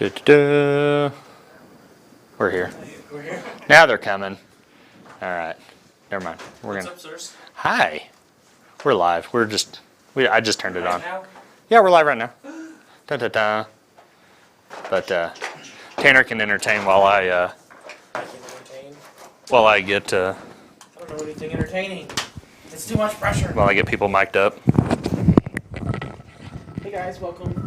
We're here. We're here. Now they're coming. All right. Never mind. What's up, sirs? Hi. We're live. I just turned it on. Now? Yeah, we're live right now. Dun, dun, dun. But Tanner can entertain while I I can entertain. get I don't know anything entertaining. It's too much pressure. while I get people mic'd up. Hey guys, welcome.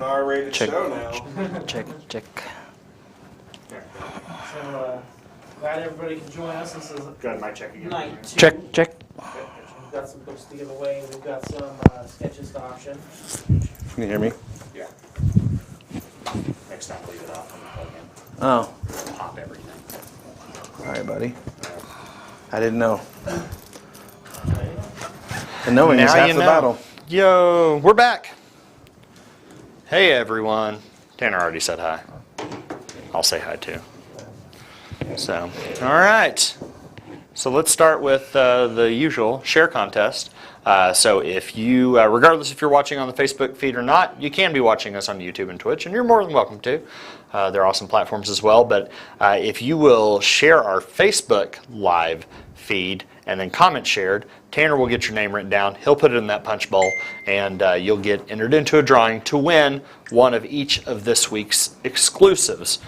R-rated Check. show now. Check. So, glad everybody can join us. This is Go ahead, mic check again. night 2. Check. We've got some books to give away. We've got some sketches to auction. Can you hear me? Yeah. Next time, leave it off and plug in. Oh. Pop everything. All right, buddy. I didn't know. And knowing is Now half you the know. battle. Yo, we're back. Hey everyone. Tanner already said hi. I'll say hi too. So, all right. So let's start with the usual share contest. So if you, regardless if you're watching on the Facebook feed or not, you can be watching us on YouTube and Twitch, and you're more than welcome to. They're awesome platforms as well. But if you will share our Facebook live feed and then comment shared, Tanner will get your name written down. He'll put it in that punch bowl, and you'll get entered into a drawing to win one of each of this week's exclusives.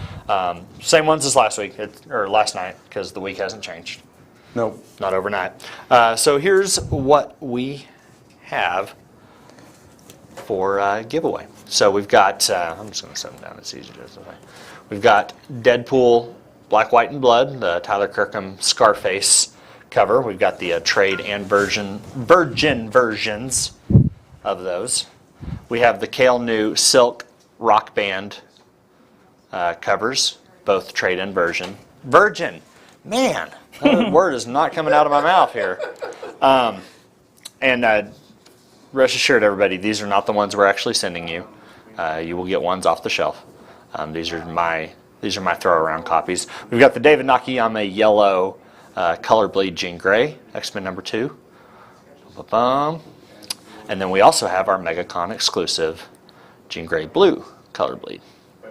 Same ones as last week, or last night, because the week hasn't changed. Nope. Not overnight. So here's what we have for giveaway. So we've got, I'm just going to set them down, it's easier this way. We've got Deadpool, Black, White, and Blood, the Tyler Kirkham Scarface cover. We've got the trade and virgin versions of those. We have the Kale New Silk Rock Band covers, both trade and version. Virgin! Man, that word is not coming out of my mouth here. And rest assured, everybody, these are not the ones we're actually sending you. You will get ones off the shelf. These are my throw around copies. We've got the David Nakayama yellow color bleed Jean Grey, X-Men number 2. Ba-bum. And then we also have our MegaCon exclusive Jean Grey blue color bleed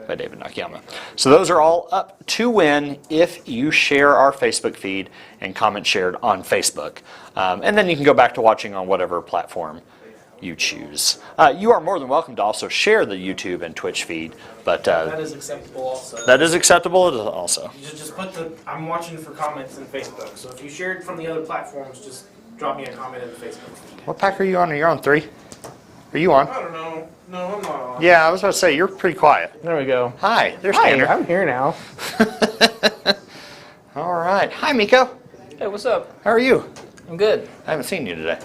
by David Nakayama. So those are all up to win if you share our Facebook feed and comment shared on Facebook. And then you can go back to watching on whatever platform you choose. You are more than welcome to also share the YouTube and Twitch feed, but That is acceptable also. that is acceptable also. You just put the, I'm watching for comments in Facebook. So if you shared from the other platforms, just drop me a comment in the Facebook feed. What pack are you on? Are you on 3? Are you on? I don't know. No, I'm not on. Yeah, I was about to say, you're pretty quiet. There we go. Hi, there's Hi, Tanner. I'm here now. All right. Hi, Mico. Hey, what's up? How are you? I'm good. I haven't seen you today.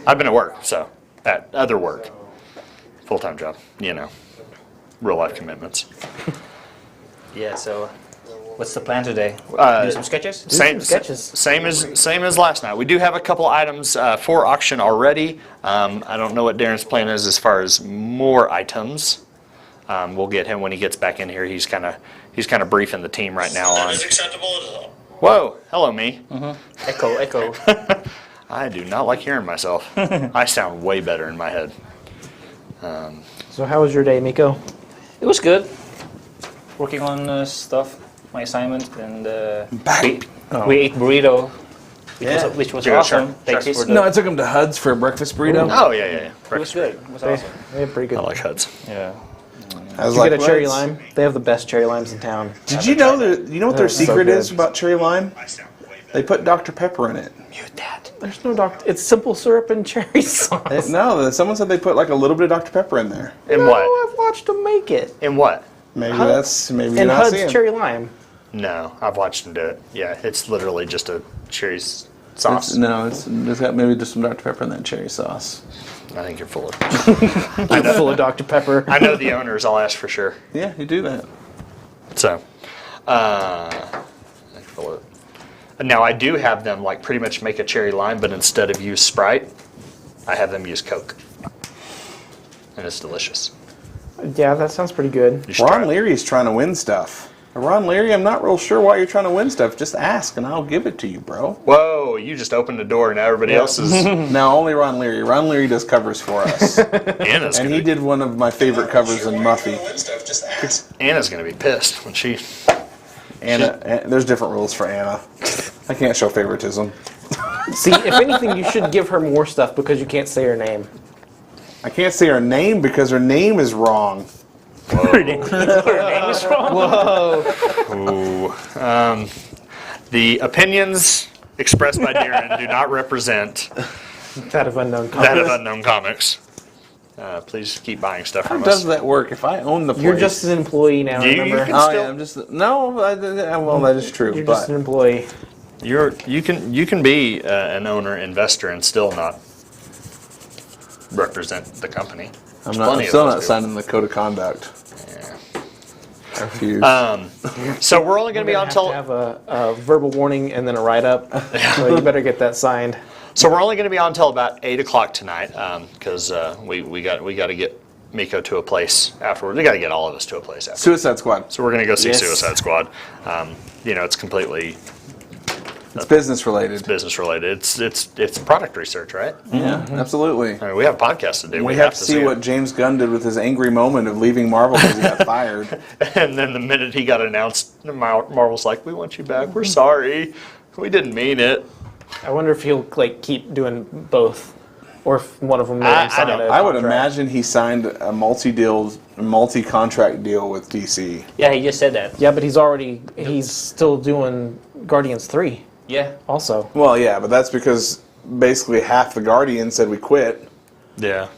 I've been at work, so at other work. Full-time job, real life commitments. Yeah, so what's the plan today? Do some sketches? Same, sketches. same as last night. We do have a couple items for auction already. I don't know what Darren's plan is as far as more items. We'll get him when he gets back in here. He's kind of briefing the team right now on. Whoa, hello me. Echo. I do not like hearing myself. I sound way better in my head. So how was your day, Mico? It was good. Working on stuff, my assignment, and we ate burrito, which was Did you go awesome. Shark Thanks Feast? for the. No, I took him to Hud's for a breakfast burrito. Oh yeah. It was Breakfast good. It was They, awesome. they have pretty burrito. good. I like Huds. Yeah. I was Did you get a like, cherry "What?" lime? They have the best cherry limes in town. Did you know what their so secret good. is about cherry lime? They put Dr. Pepper in it. Mute that. There's no doctor. It's simple syrup and cherry sauce. No, someone said they put like a little bit of Dr. Pepper in there. In No, what? I've watched them make it. In what? Maybe Hud- maybe you're And not Hud's seeing. cherry lime. No, I've watched him do it. Yeah, it's literally just a cherry sauce. It's got maybe just some Dr. Pepper in that cherry sauce. I think you're full of. Full of Dr. Pepper. I know the owners. I'll ask for sure. Yeah, you do that. So, now I do have them like pretty much make a cherry lime, but instead of use Sprite, I have them use Coke, and it's delicious. Yeah, that sounds pretty good. You should try Ron it. Leary's trying to win stuff. Ron Leary, I'm not real sure why you're trying to win stuff. Just ask, and I'll give it to you, bro. Whoa, you just opened the door, now everybody else is... No, only Ron Leary. Ron Leary does covers for us. Anna's And gonna he be, did one of my favorite covers in Muffy. Anna's gonna be pissed when she... Anna, there's different rules for Anna. I can't show favoritism. See, if anything, you should give her more stuff because you can't say her name. I can't say her name because her name is wrong. Her name is wrong. Ooh. The opinions expressed by Darren do not represent That of unknown that of comics. Unknown Comics. Please keep buying stuff How from does us. that work? If I own the place... You're just an employee now, You remember? can Oh, still- yeah, I'm just... No, well, that is true, You're but... just an employee. You can be an owner, investor, and still not represent the company. I'm There's plenty of still those not people. signing the code of conduct. Yeah. I refuse. So we're only going to be on Have till to have a verbal warning and then a write-up. So you better get that signed. So we're only going to be on till about 8 o'clock tonight because we got to get Mico to a place afterwards. We got to get all of us to a place afterwards. Suicide Squad. So we're going to go see Yes. Suicide Squad. It's completely It's business related. business related. It's product research, right? Yeah, absolutely. I mean, we have a podcast to do. We have to see what James Gunn did with his angry moment of leaving Marvel because he got fired. And then the minute he got announced, Marvel's like, "We want you back. We're sorry. We didn't mean it." I wonder if he'll keep doing both, or if one of them made I him sign don't- a I would contract. imagine he signed a multi-contract deal with DC. Yeah, he just said that. Yeah, but he's still doing Guardians 3 Yeah. also. Well, yeah, but that's because basically half the Guardians said we quit. Yeah.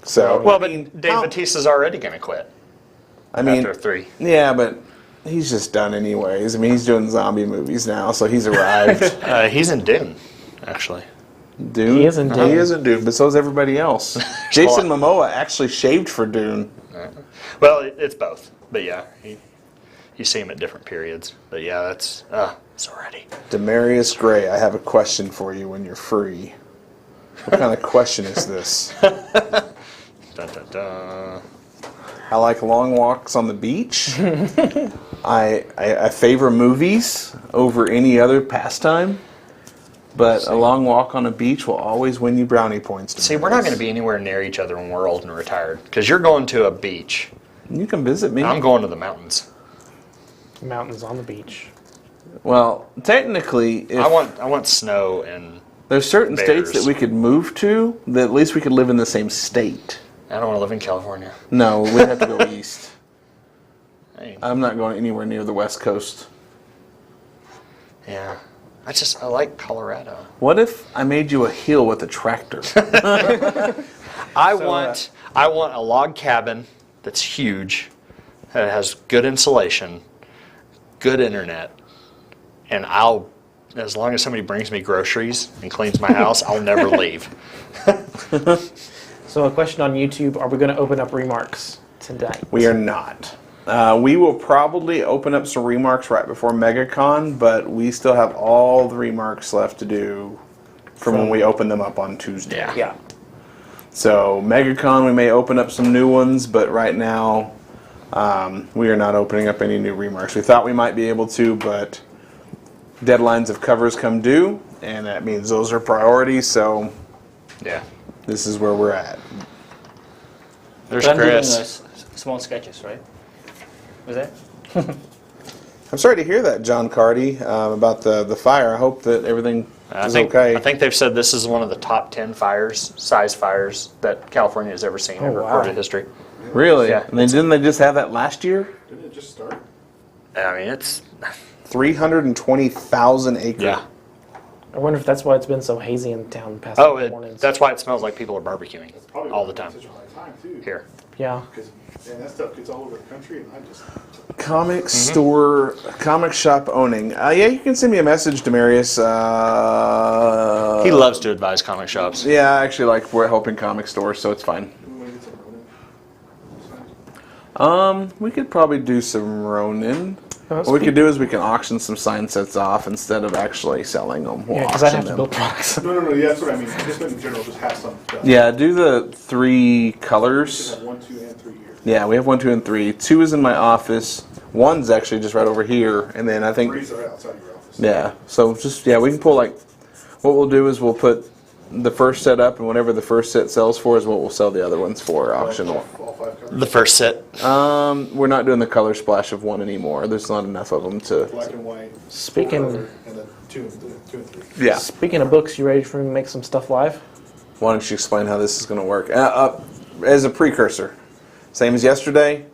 So, Well, but Dave Bautista's already going to quit I mean, after 3. yeah, but he's just done anyways. I mean, he's doing zombie movies now, so he's arrived. He's in Dune, actually. Dune? He is in Dune. He is in Dune, but so is everybody else. Jason Momoa actually shaved for Dune. Well, it's both. But yeah, you see him at different periods. But yeah, that's it's already. Demarius Gray, I have a question for you when you're free. What kind of question is this? Dun, dun, dun. I like long walks on the beach. I favor movies over any other pastime. But a long walk on a beach will always win you brownie points. See, we're not going to be anywhere near each other when we're old and retired. Because you're going to a beach. You can visit me. I'm going to the mountains. Mountains on the beach. Well, technically, if I want snow and there's certain states bears. that we could move to, that at least we could live in the same state. I don't want to live in California. No, we'd have to go east. Hey, I'm not going anywhere near the West Coast. yeah. I like Colorado. What if I made you a hill with a tractor? I want a log cabin that's huge, that has good insulation, good internet, and as long as somebody brings me groceries and cleans my house, I'll never leave. So a question on YouTube, are we going to open up remarks tonight? We are not. We will probably open up some remarks right before MegaCon, but we still have all the remarks left to do from when we open them up on Tuesday. Yeah. So MegaCon, we may open up some new ones, but right now we are not opening up any new remarks. We thought we might be able to, but deadlines of covers come due, and that means those are priorities, so Yeah. this is where we're at. There's But I'm doing Chris. small sketches, right? Was that? I'm sorry to hear that, John Cardy, about the fire. I hope that everything is okay. I think they've said this is one of the top 10 size fires that California has ever seen in wow. recorded history. Really? Yeah. And then didn't they just have that last year? Didn't it just start? I mean, it's 320,000 acres. yeah. I wonder if that's why it's been so hazy in town the past Oh, mornings. that's why it smells like people are barbecuing Probably all the time Such a high time too. here. Yeah. Because that stuff gets all over the country, and I just Comic store, comic shop owning. Yeah, you can send me a message, Demarius. He loves to advise comic shops. Yeah, I actually like we're helping comic stores, so it's fine. we want to get some Ronin. We could probably do some Ronin. That's What we could do is we can auction some sign sets off instead of actually selling them. We'll Yeah, because I'd auction have to them. build products. No, yeah, that's what I mean. Just in general, just have some stuff. Yeah, do the 3 Just colors. have 1, 2, and 3 here. Yeah, we have 1, 2, and 3. 2 is in my office. One's actually just right over here, and then I think Threes are outside your office. yeah. So just we can pull like what we'll do is we'll put the first set up, and whatever the first set sells for is what we'll sell the other ones for auction. All five covers. The first set. We're not doing the color splash of one anymore. There's not enough of them to. Black and white. Speaking- full color, and then two and three. Yeah. Speaking of books, you ready for me to make some stuff live? Why don't you explain how this is going to work? As a precursor, same as yesterday,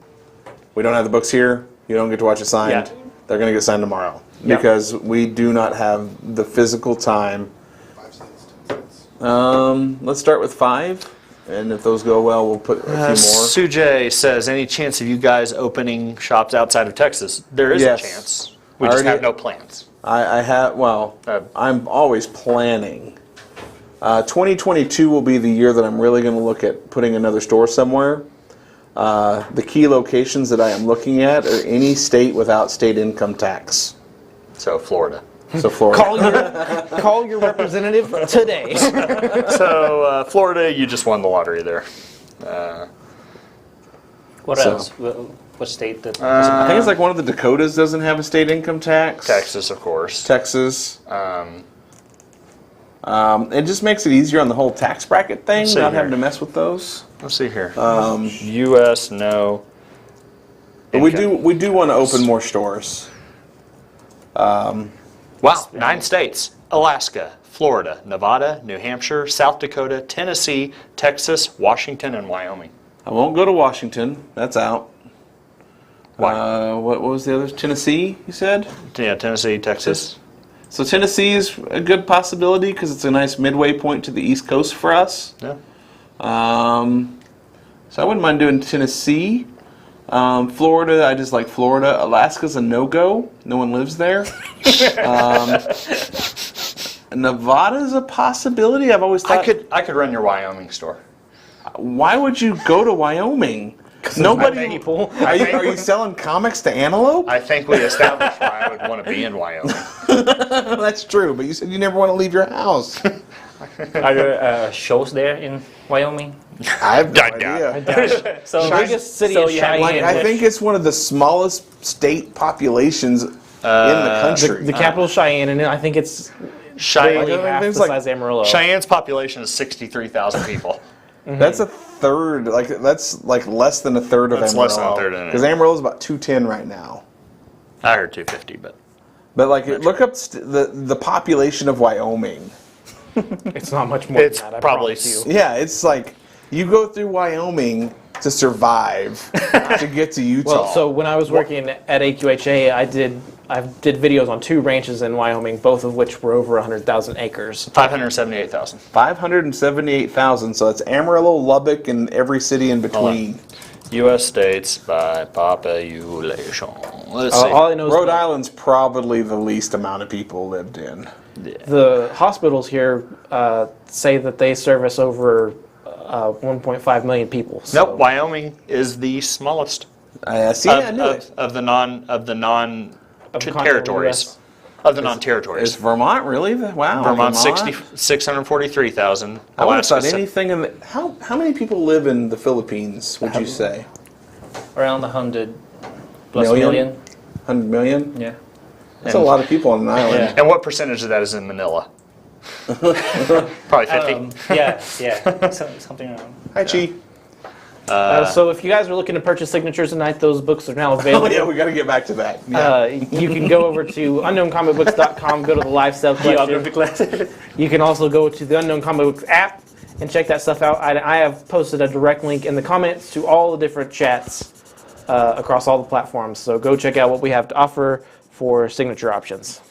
we don't have the books here. You don't get to watch it signed. Yeah. They're going to get signed tomorrow Yeah. because we do not have the physical time. 5 cents, 10 cents. Let's start with 5, and if those go well, we'll put a few more. Sujay says, any chance of you guys opening shops outside of Texas? There is Yes. a chance. We just Already- have no plans. I have, I'm always planning. 2022 will be the year that I'm really going to look at putting another store somewhere. The key locations that I am looking at are any state without state income tax. So Florida. So Florida. Call your representative today. So Florida, you just won the lottery there. What So- else? What state that? I think it's like one of the Dakotas doesn't have a state income tax. Texas, of course. Texas. It just makes it easier on the whole tax bracket thing, Let's see not here. having to mess with those. Let's see here. U.S. no. But we income. do want to open more stores. Wow, 9 states: Alaska, Florida, Nevada, New Hampshire, South Dakota, Tennessee, Texas, Washington, and Wyoming. I won't go to Washington. That's out. Why? What was the others? Tennessee, you said? Yeah, Tennessee, Texas. So Tennessee is a good possibility because it's a nice midway point to the East Coast for us. Yeah. So I wouldn't mind doing Tennessee. Florida, I just like Florida. Alaska's a no-go. No one lives there. Nevada's a possibility. I've always thought. I could run your Wyoming store. Why would you go to Wyoming? Nobody. people. Are you selling comics to Antelope? I think we established why I would want to be in Wyoming. That's true, but you said you never want to leave your house. Are there shows there in Wyoming? I have no I doubt idea. So The biggest city is you have- Cheyenne. Like, I think it's one of the smallest state populations in the country. The capital is Cheyenne, and I think it's Cheyenne, barely half it's the like size of Amarillo. Cheyenne's population is 63,000 people. That's a third. That's like less than a third of That's Amarillo. less than a third of it. Because Amarillo's about 210 right now. I heard 250, but But like, look up the population of Wyoming. It's not much more it's than that, I probably promise you. Yeah, it's like you go through Wyoming to survive to get to Utah. Well, so when I was working at AQHA, I did videos on 2 ranches in Wyoming, both of which were over 100,000 acres. 578,000. 578,000. So that's Amarillo, Lubbock, and every city in between. U.S. states by population. Let's see. All I know is Rhode Island's probably the least amount of people lived in. the hospitals here say that they service over 1.5 million people. So. Nope, Wyoming is the smallest See, I knew it. of the non Of the continental territories. US. Of the non-territories. Is Vermont really? Wow. Vermont 643,000. I would have thought Alaska, anything in the, how many people live in the Philippines, would you say? Around 100 plus Million? million. 100 million? Yeah. That's a lot of people on an island. Yeah. And what percentage of that is in Manila? Probably 50. Yeah, something around. Hi, Chi. So if you guys are looking to purchase signatures tonight, those books are now Oh, available. yeah, we got to get back to that. Yeah. You can go over to unknowncomicbooks.com, go to the live sale Geography collection. class. You can also go to the Unknown Comic Books app and check that stuff out. I have posted a direct link in the comments to all the different chats across all the platforms. So go check out what we have to offer for signature options.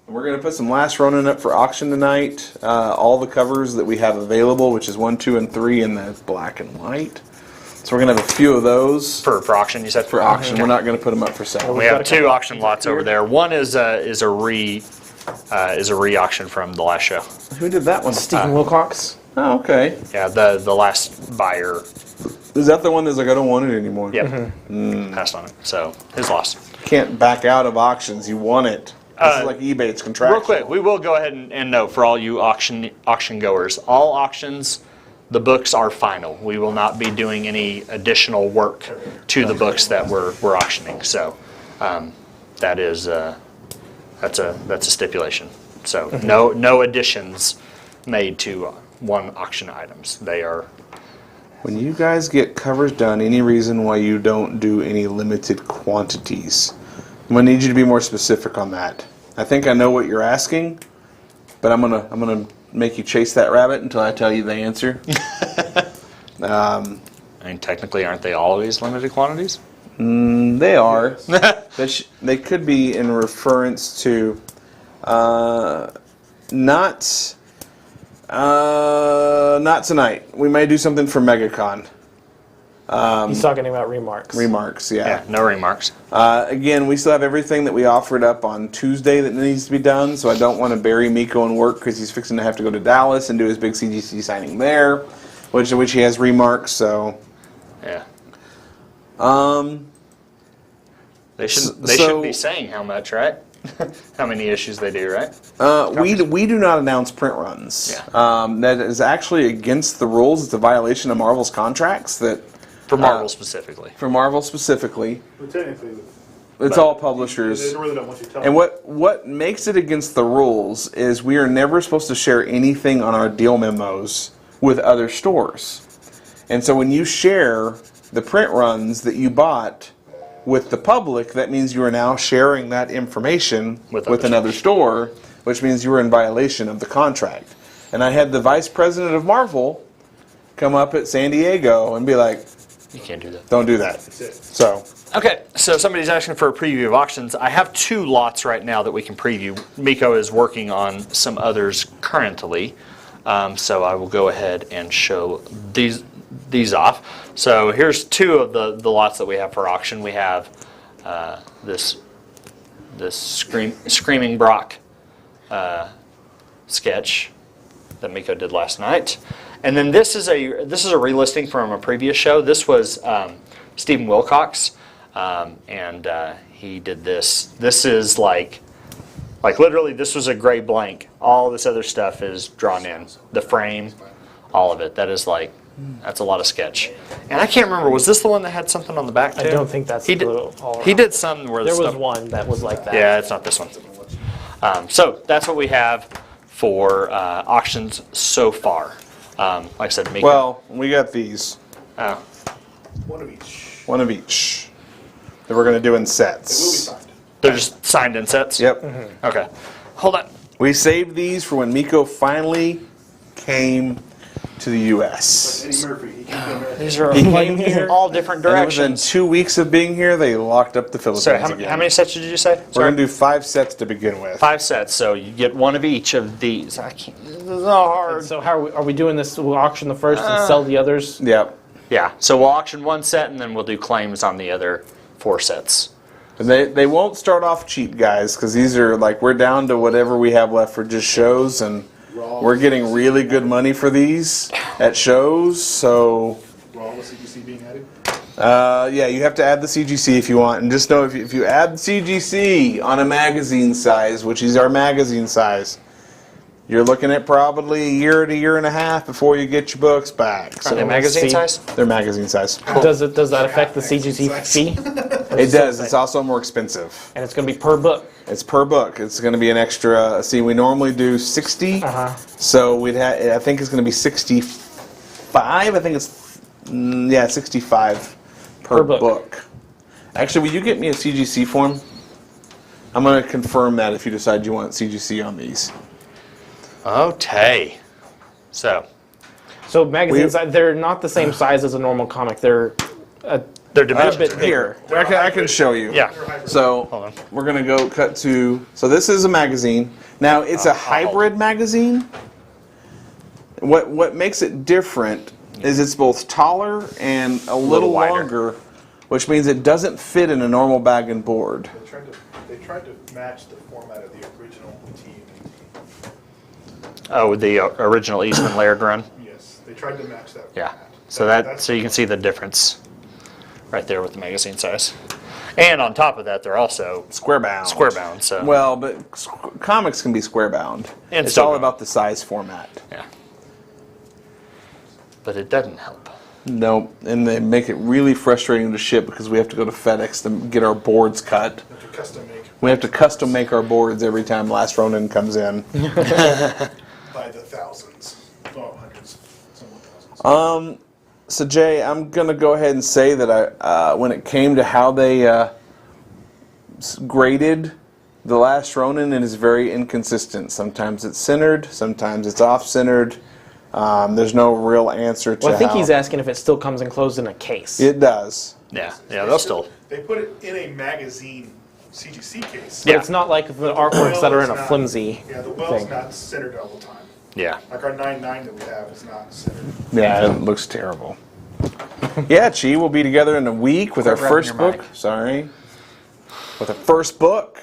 We're going to put some Last Ronin up for auction tonight. All the covers that we have available, which is 1, 2, and 3 in the black and white. So we're going to have a few of those For auction, you said? for auction. We're not going to put them up for sale. We have 2 auction lots over there. One is a re-auction from the last show. Who did that one? Stephen Wilcox. Oh, okay. Yeah, the last buyer, Is that the one that's like, I don't want it anymore? yep, passed on it. So his loss. Can't back out of auctions. You want it. This is like eBay. It's contractual. Real quick, we will go ahead and note for all you auction goers, all auctions the books are final. We will not be doing any additional work to the books that we're auctioning. So that is that's a stipulation. So no additions made to one auction items. They are. When you guys get covers done, any reason why you don't do any limited quantities? I'm gonna need you to be more specific on that. I think I know what you're asking, but I'm gonna make you chase that rabbit until I tell you the answer. I mean, technically, aren't they always limited quantities? They are. They could be in reference to not tonight. We may do something for MegaCon. He's talking about remarks. Remarks, yeah. Yeah, no remarks. Again, we still have everything that we offered up on Tuesday that needs to be done, so I don't want to bury Mico in work because he's fixing to have to go to Dallas and do his big CGC signing there, which he has remarks. So, Yeah. They So- shouldn't be saying how much, right? How many issues they do, right? we do not announce print runs. Yeah. That is actually against the rules. It's a violation of Marvel's contracts. That For Marvel specifically. for Marvel specifically, But technically, it's all they publishers. really don't want you telling And what makes it against the rules is we are never supposed to share anything on our deal memos with other stores. And so when you share the print runs that you bought with the public, that means you are now sharing that information With with other another store, which means you are in violation of the contract. And I had the vice president of Marvel come up at San Diego and be like, You can't do that. don't do that. That's it. So, Okay, so somebody's asking for a preview of auctions. I have 2 lots right now that we can preview. Mico is working on some others currently, so I will go ahead and show these off. So here's 2 of the lots that we have for auction. We have this Screaming Brock sketch that Mico did last night, and then this is a relisting from a previous show. This was Stephen Wilcox, and he did this. This is like literally, this was a gray blank. All this other stuff is drawn in. The frame, all of it. That's a lot of sketch. And I can't remember, was this the one that had something on the back too? I don't think that's he did. all He did something where There the was stuff, one that was like that. Yeah, it's not this one. So that's what we have for auctions so far. Like I said, Mico. well, we got these. Oh. one of each. One of each. That we're going to do in It will be sets. signed. They're just signed in sets? Yep. Okay. Hold on. We saved these for when Mico finally came to the U.S. Eddie Murphy, he came to America. These are He came here, all different and within directions. 2 weeks of being here, they locked up the Philippines So again. how many sets did you say? We're going to do 5 sets to begin with. 5 sets, so you get one of each of these. I can't, this is so hard. So how are we doing this? We'll auction the first and sell the others? Yep. Yeah, so we'll auction 1 set and then we'll do claims on the other 4 sets. And they won't start off cheap, guys, because these are we're down to whatever we have left for just shows, and we're getting really good money for these at shows. So Raw with CGC being added. yeah, you have to add the CGC if you want, and just know if you add CGC on a magazine size, which is our magazine size, you're looking at probably a year to year and a half before you get your books back. Are they magazine see. size? They're magazine size. Does that affect the CGC fee? It does. It's also more expensive. And it's going to be per book. It's per book. It's going to be an extra. See, we normally do 60, Uh-huh. so we'd have. I think it's going to be 65. I think it's 65 per book. book. Actually, will you get me a CGC form? I'm going to confirm that if you decide you want CGC on these. Okay. So So magazines, they're not the same size as a normal comic. They're they're a dimensions. bit bigger. Here, I can show you. Yeah. So Hold on. we're going to go cut to. So this is a magazine. Now it's a hybrid magazine. What makes it different is it's both taller and a little wider. longer, which means it doesn't fit in a normal bag and board. They tried to match the format of the original TMNT. Oh, the original Eastman layered run. Yes, they tried to match that. Yeah. format. So so you can see the difference right there with the magazine size. And on top of that, they're also Square bound. square bound. So Well, but comics can be square bound. And It's so all bound. about the size format. yeah. but it doesn't help. Nope. And they make it really frustrating to ship because we have to go to FedEx to get our boards cut. Have to custom make We have to custom make our boards every time Last Ronin comes in. by the thousands. Well, hundreds. Somewhat thousands. So Jay, I'm gonna go ahead and say that when it came to how they graded the Last Ronin, it is very inconsistent. Sometimes it's centered, sometimes it's off-centered. There's no real answer to Well, I think how he's asking if it still comes enclosed in a case. it does. Yeah, they'll still. They put it in a magazine CGC case. But Yeah. it's not like the artworks that are in a flimsy Yeah, the well's thing. not centered all the time. Yeah. Like our 9.9 that we have is not centered. Yeah, it looks terrible. Yeah, Chi, we'll be together in a week with our Quit grabbing first your book. mic. Sorry. With our first book.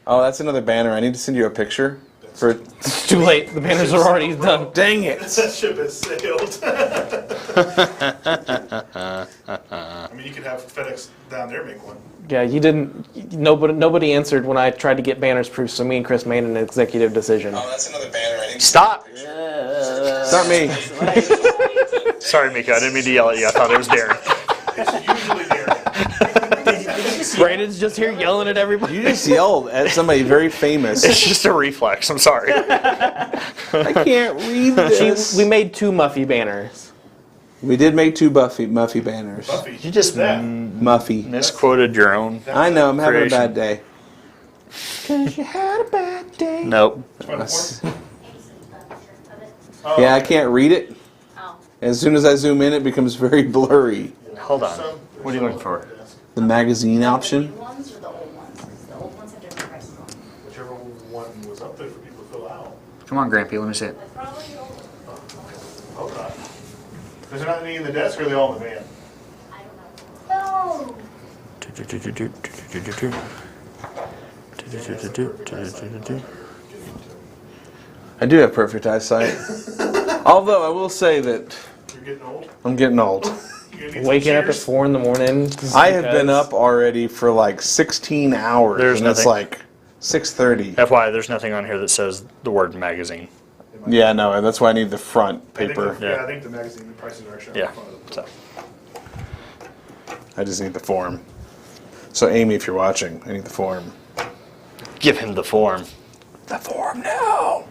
Oh, that's another banner. I need to send you a picture. For It's too late. The banners are already done. dang it. That ship has sailed. I mean, you could have FedEx down there make one. Yeah, you didn't. Nobody answered when I tried to get banners proof. So me and Chris made an executive decision. Oh, that's another banner. I need to Stop! It's not me. Sorry, Mico. I didn't mean to yell at you. I thought it was Darren. It's usually there. Brandon's just here yelling at everybody. You just yelled at somebody very famous. It's just a reflex. I'm sorry. I can't read this. We made 2 Muffy banners. We did make 2 Muffy banners. Buffy. You just that. Muffy. misquoted your own. I know, I'm having a creation. bad day. Cause you had a bad day. Nope. Oh, Yeah, I can't read it. Oh. As soon as I zoom in, it becomes very blurry. Hold on. What are you looking for? The magazine option. New ones or the old ones? The old ones have different prices on them. Whichever one was up there for people to fill out. Come on, Grampy, let me see it. Like probably the old ones. Hope not. There's not any in the desk, or are they all in the van? I don't know. I do have perfect eyesight. Although I will say that You're getting old. I'm getting old. You're gonna need Waking some up at cheers? 4 in the morning. just I have been because- up already for like 16 hours. There's and it's nothing. like 6:30. FYI, there's nothing on here that says the word magazine. Yeah, no, that's why I need the front I think paper. the- Yeah. I think the magazine, the prices are actually on Yeah. the front of the So. I just need the form. So Amy, if you're watching, I need the form. Give him the form. The form now.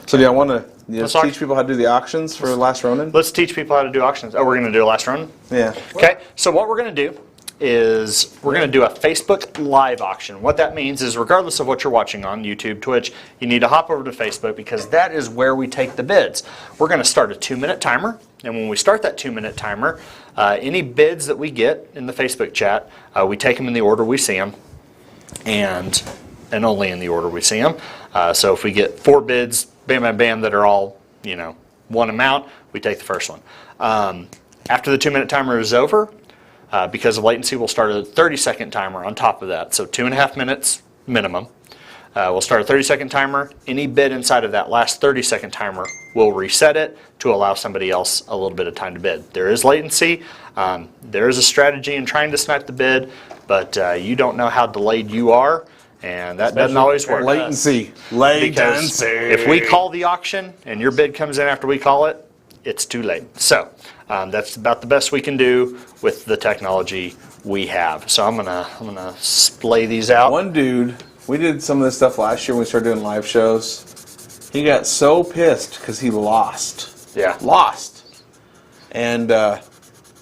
So do y'all want to Let's teach auction- people how to do the auctions for Last Ronin? Let's teach people how to do auctions. Oh, we're going to do a last run? Yeah. Okay, so what we're going to do is we're going to do a Facebook Live auction. What that means is regardless of what you're watching on YouTube, Twitch, you need to hop over to Facebook because that is where we take the bids. We're going to start a 2-minute timer, and when we start that 2-minute timer, any bids that we get in the Facebook chat, we take them in the order we see them, and only in the order we see them. So if we get 4 bids, bam, bam, bam, that are all, one amount, we take the first one. After the 2-minute timer is over, because of latency, we'll start a 30-second timer on top of that. So 2.5 minutes minimum. We'll start a 30-second timer. Any bid inside of that last 30-second timer, we'll reset it to allow somebody else a little bit of time to bid. There is latency. There is a strategy in trying to snipe the bid, but you don't know how delayed you are, and that doesn't always work. Latency. Because if we call the auction and your bid comes in after we call it, it's too late. So that's about the best we can do with the technology we have. So I'm gonna splay these out. One dude, we did some of this stuff last year when we started doing live shows. He got so pissed because he lost. Yeah. Lost. And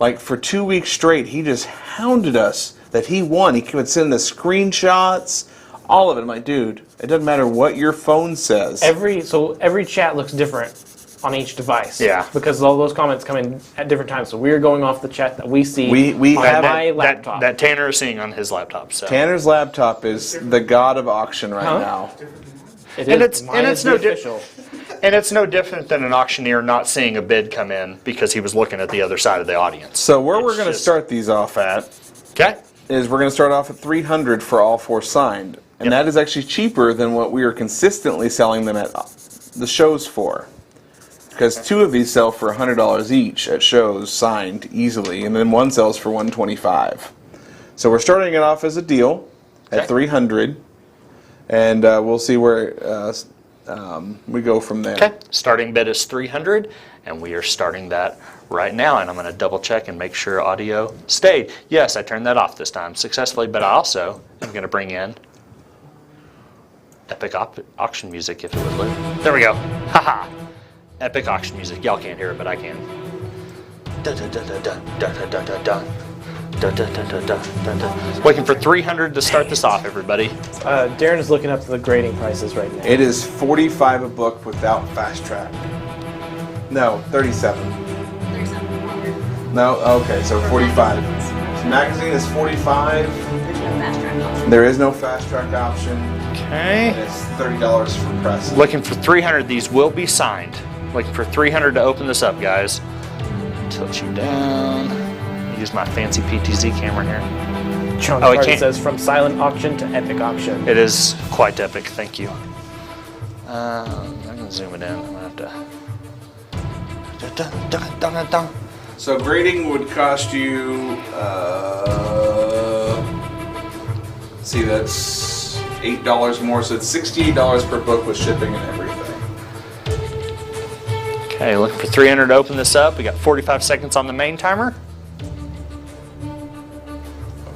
like for 2 weeks straight, he just hounded us that he won. He would send the screenshots, all of it. I'm like, dude, it doesn't matter what your phone says. Every chat looks different on each device. Yeah. Because all those comments come in at different times. So we're going off the chat that we see We on have my laptop. That Tanner is seeing on his laptop. So. Tanner's laptop is the god of auction right Huh? now. It And is. it's- Mine and is it's the no di- official. And it's no different than an auctioneer not seeing a bid come in because he was looking at the other side of the audience. So where we're It's going to just- start these off at Okay. is we're going to start off at $300 for all 4 signed. And Yep. that is actually cheaper than what we are consistently selling them at the shows for. Because 2 of these sell for $100 each at shows signed easily, and then 1 sells for $125. So we're starting it off as a deal at Okay. $300, and we'll see where we go from there. Okay, starting bid is 300, and we are starting that right now. And I'm going to double check and make sure audio stayed. Yes, I turned that off this time successfully, but I also am going to bring in epic auction music if it would loop. There we go. Haha. Epic auction music. Y'all can't hear it, but I can. Dun, dun, dun, dun, dun, dun, dun, dun, dun. Dun, dun, dun, dun, dun, dun, dun. Looking for 300 to start this off, everybody. Darren is looking up the grading prices right now. It is $45 a book without fast track. No, 37. 37. No, okay, so 45. So magazine is 45. There's no fast track option. There is no fast track option. Okay. And it's $30 for press. Looking for 300. These will be signed. Looking for 300 to open this up, guys. Tilt you down. Use my fancy PTZ camera here. John Oh, it Carter can't- says from silent auction to epic auction. It is quite epic. Thank you. I'm gonna zoom it in. I'm gonna have to. Dun, dun, dun, dun, dun. So grading would cost you, see, that's $8 more, so it's $68 per book with shipping and everything. Okay, looking for 300 to open this up. We got 45 seconds on the main timer.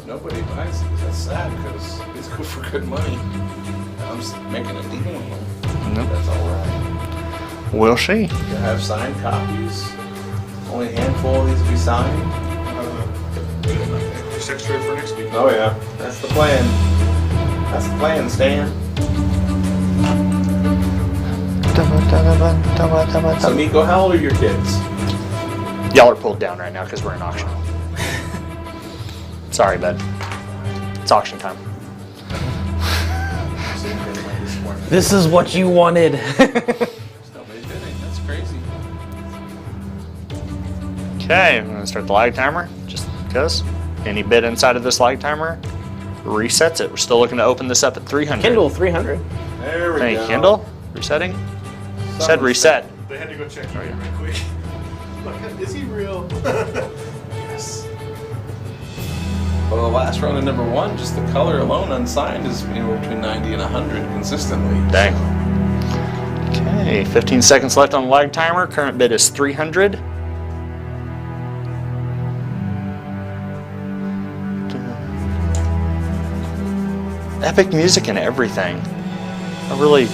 Nobody buys these. That's sad because these go for good money. I'm just making a deal on them. Nope. That's all right. We'll see. You have signed copies. Only a handful of these will be signed. Just extra for next week. Oh yeah, that's the plan. That's the plan, Stan. So Mico, how old are your kids? Y'all are pulled down right now because we're in auction. Sorry, bud. It's auction time. This is what you wanted. Nobody bidding. That's crazy. Okay, I'm gonna start the lag timer just because. Any bid inside of this lag timer resets it. We're still looking to open this up at 300. Kindle 300. There we Hey, go. Kindle, resetting. Said reset. They had to go check right quick. Look, is he real? Yes. Well, the last run of number one, just the color alone unsigned is anywhere between 90 and 100 consistently. Dang. Okay, 15 seconds left on the lag timer. Current bid is 300. Epic music and everything. I really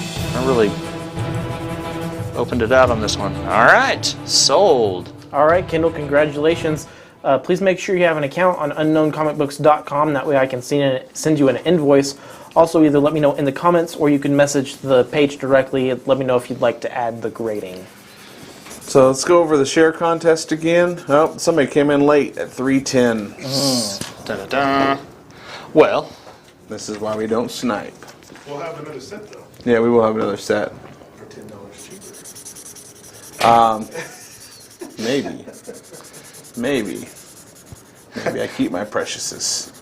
opened it out on this one. All right, sold. All right, Kindle, congratulations. Please make sure you have an account on unknowncomicbooks.com. That way I can send you an invoice. Also, either let me know in the comments or you can message the page directly. Let me know if you'd like to add the grading. So let's go over the share contest again. Oh, somebody came in late at 3:10. Da-da-da. Well, This is why we don't snipe. We'll have another set though. Yeah, we will have another set. For $10 cheaper. Maybe. Maybe I keep my preciouses.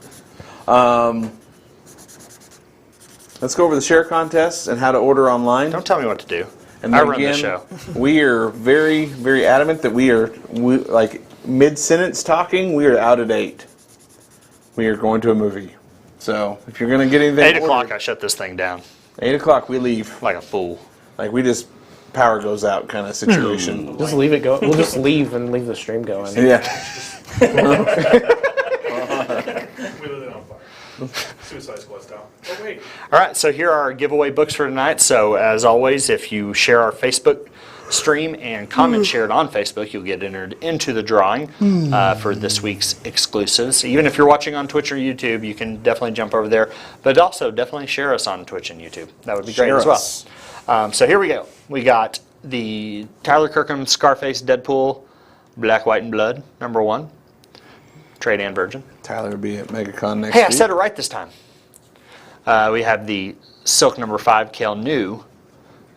Let's go over the share contest and how to order online. don't tell me what to do. And I then run the again, show. We are very, very adamant that we like mid-sentence talking, we are out at 8. We are going to a movie. So if you're going to get anything 8 o'clock, ordered, I shut this thing down 8 o'clock we leave. like a fool. Like we just, power goes out kind of situation. Just leave it go. We'll just leave and leave the stream going. Yeah. We lit it on fire. Suicide Squad style. Oh wait. All right, so here are our giveaway books for tonight. So as always, if you share our Facebook stream and comment shared on Facebook, you'll get entered into the drawing for this week's exclusives. Even if you're watching on Twitch or YouTube, you can definitely jump over there. But also definitely share us on Twitch and YouTube. That would be great Share as well. us. So here we go. We got the Tyler Kirkham Scarface Deadpool Black, White, and Blood, #1. Trade and Virgin. Tyler will be at MegaCon next Hey, week. I said it right this time. We have the Silk #5 Kale New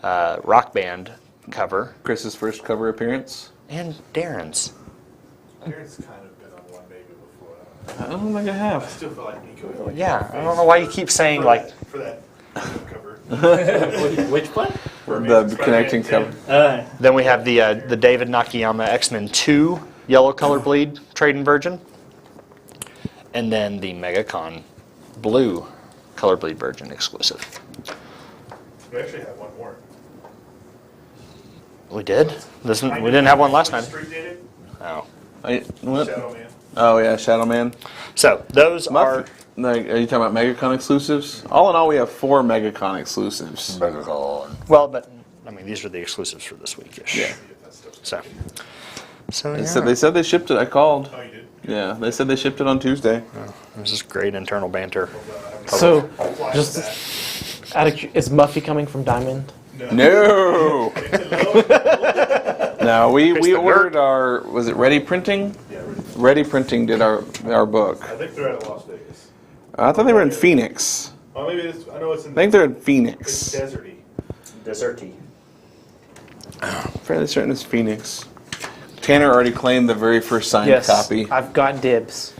Rock Band cover. Chris's first cover appearance. And Darren's. Aaron's kind of been on one Mega before. I don't think I I have. still feel like Nico. Like Yeah, I don't know why you keep saying like... for that cover. Which one? The connecting cover. Then we have the David Nakayama X-Men 2 Yellow Color Bleed Trade and Virgin. And then the MegaCon Blue Color Bleed Virgin exclusive. We actually have one more. We did? We didn't have one last night. Street dated? Oh. What? Shadow Man. Oh yeah, Shadow Man. So those are. Like, are you talking about MegaCon exclusives? All in all, we have 4 MegaCon exclusives. Well, but I mean, these are the exclusives for this week-ish. Yeah. So They yeah. said they shipped it. I called. Oh, you did? Yeah, they said they shipped it on Tuesday. This is great internal banter. So, just is Muffy coming from Diamond? No. No, we the ordered our. Was it Ready Printing? Yeah, Ready Printing did our book. I think they're out of Las Vegas. I thought they were in Phoenix. Oh, maybe it's, I know it's in I think they're in it's Phoenix. deserty. Deserty. Fairly certain it's Phoenix. Tanner already claimed the very first signed Yes, copy. I've got dibs.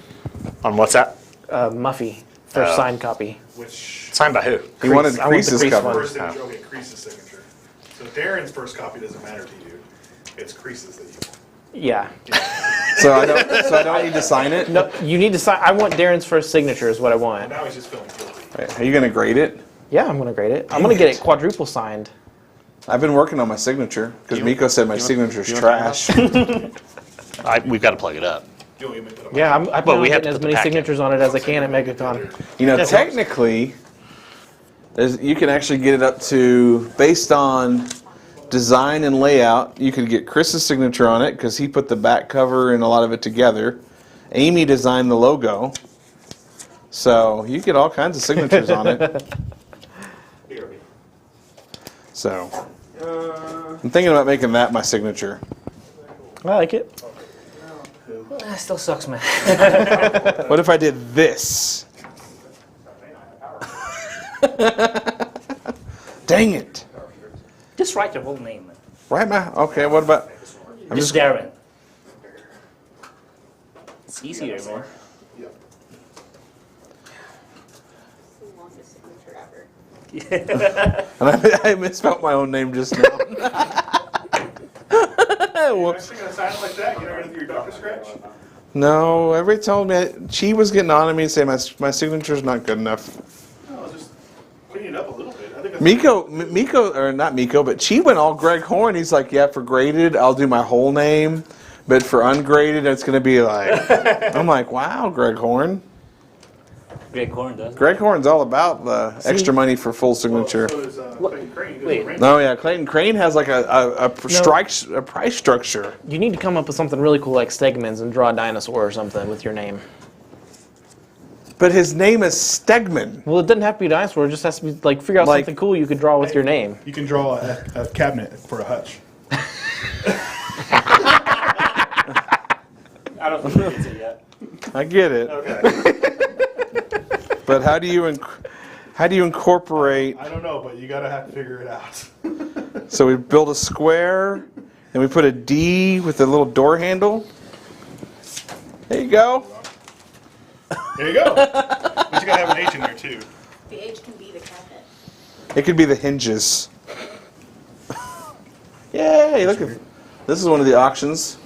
On what's that? Muffy, first Oh. signed copy. Which Signed by who? He wanted I want the Crease's Crease cover. one. first signature? Okay, Crease's signature. So Darren's first copy doesn't matter to you. It's Crease's that you want. Yeah. So I don't need to sign it. No, you need to sign. I want Darren's first signature. Is what I want. Now he's just feeling guilty. Right, are you gonna grade it? Yeah, I'm gonna grade it. I'm gonna get it quadruple signed. I've been working on my signature because Mico said my signature's trash. We've got to plug it up. You want me to make that up? Yeah, I plan on we have getting to as put the many pack in. signatures on it as I can at MegaCon. You know, That helps. technically, you can actually get it up to, based on design and layout, you could get Chris's signature on it because he put the back cover and a lot of it together. Amy designed the logo. So you get all kinds of signatures on it. So I'm thinking about making that my signature. I like it. Still sucks, man. What if I did this? Dang it. Just write your whole name, man. Okay, what about... I'm Just just Darren. It's easier, man. And I misspelled my own name just now. You're actually going to sign it like that? You're not going to do your doctor scratch? No, everybody told me she was getting on to me and saying my signature's not good enough. No, just clean it up a little bit. I think that's Mico, or not Mico, but she went all Greg Horn. He's like, yeah, for graded, I'll do my whole name, but for ungraded, it's going to be like, I'm like, wow, Greg Horn. Greg Horn does. Greg Horn's all about the extra money for full signature. So is Clayton Crane. Wait. No, yeah, Clayton Crane has like a price structure. You need to come up with something really cool like Stegman's and draw a dinosaur or something with your name. But his name is Stegman. Well, it doesn't have to be a dinosaur. It just has to be like figure out Like- something cool you could draw with your name. You can draw a cabinet for a hutch. I don't think it's it yet. I get it. Okay. But how do you incorporate? I don't know, but you gotta have to figure it out. So we build a square, and we put a D with a little door handle. There you go. There you go. But you gotta have an H in there too. The H can be the cabinet. It could be the hinges. Yay! Look at this is one of the auctions.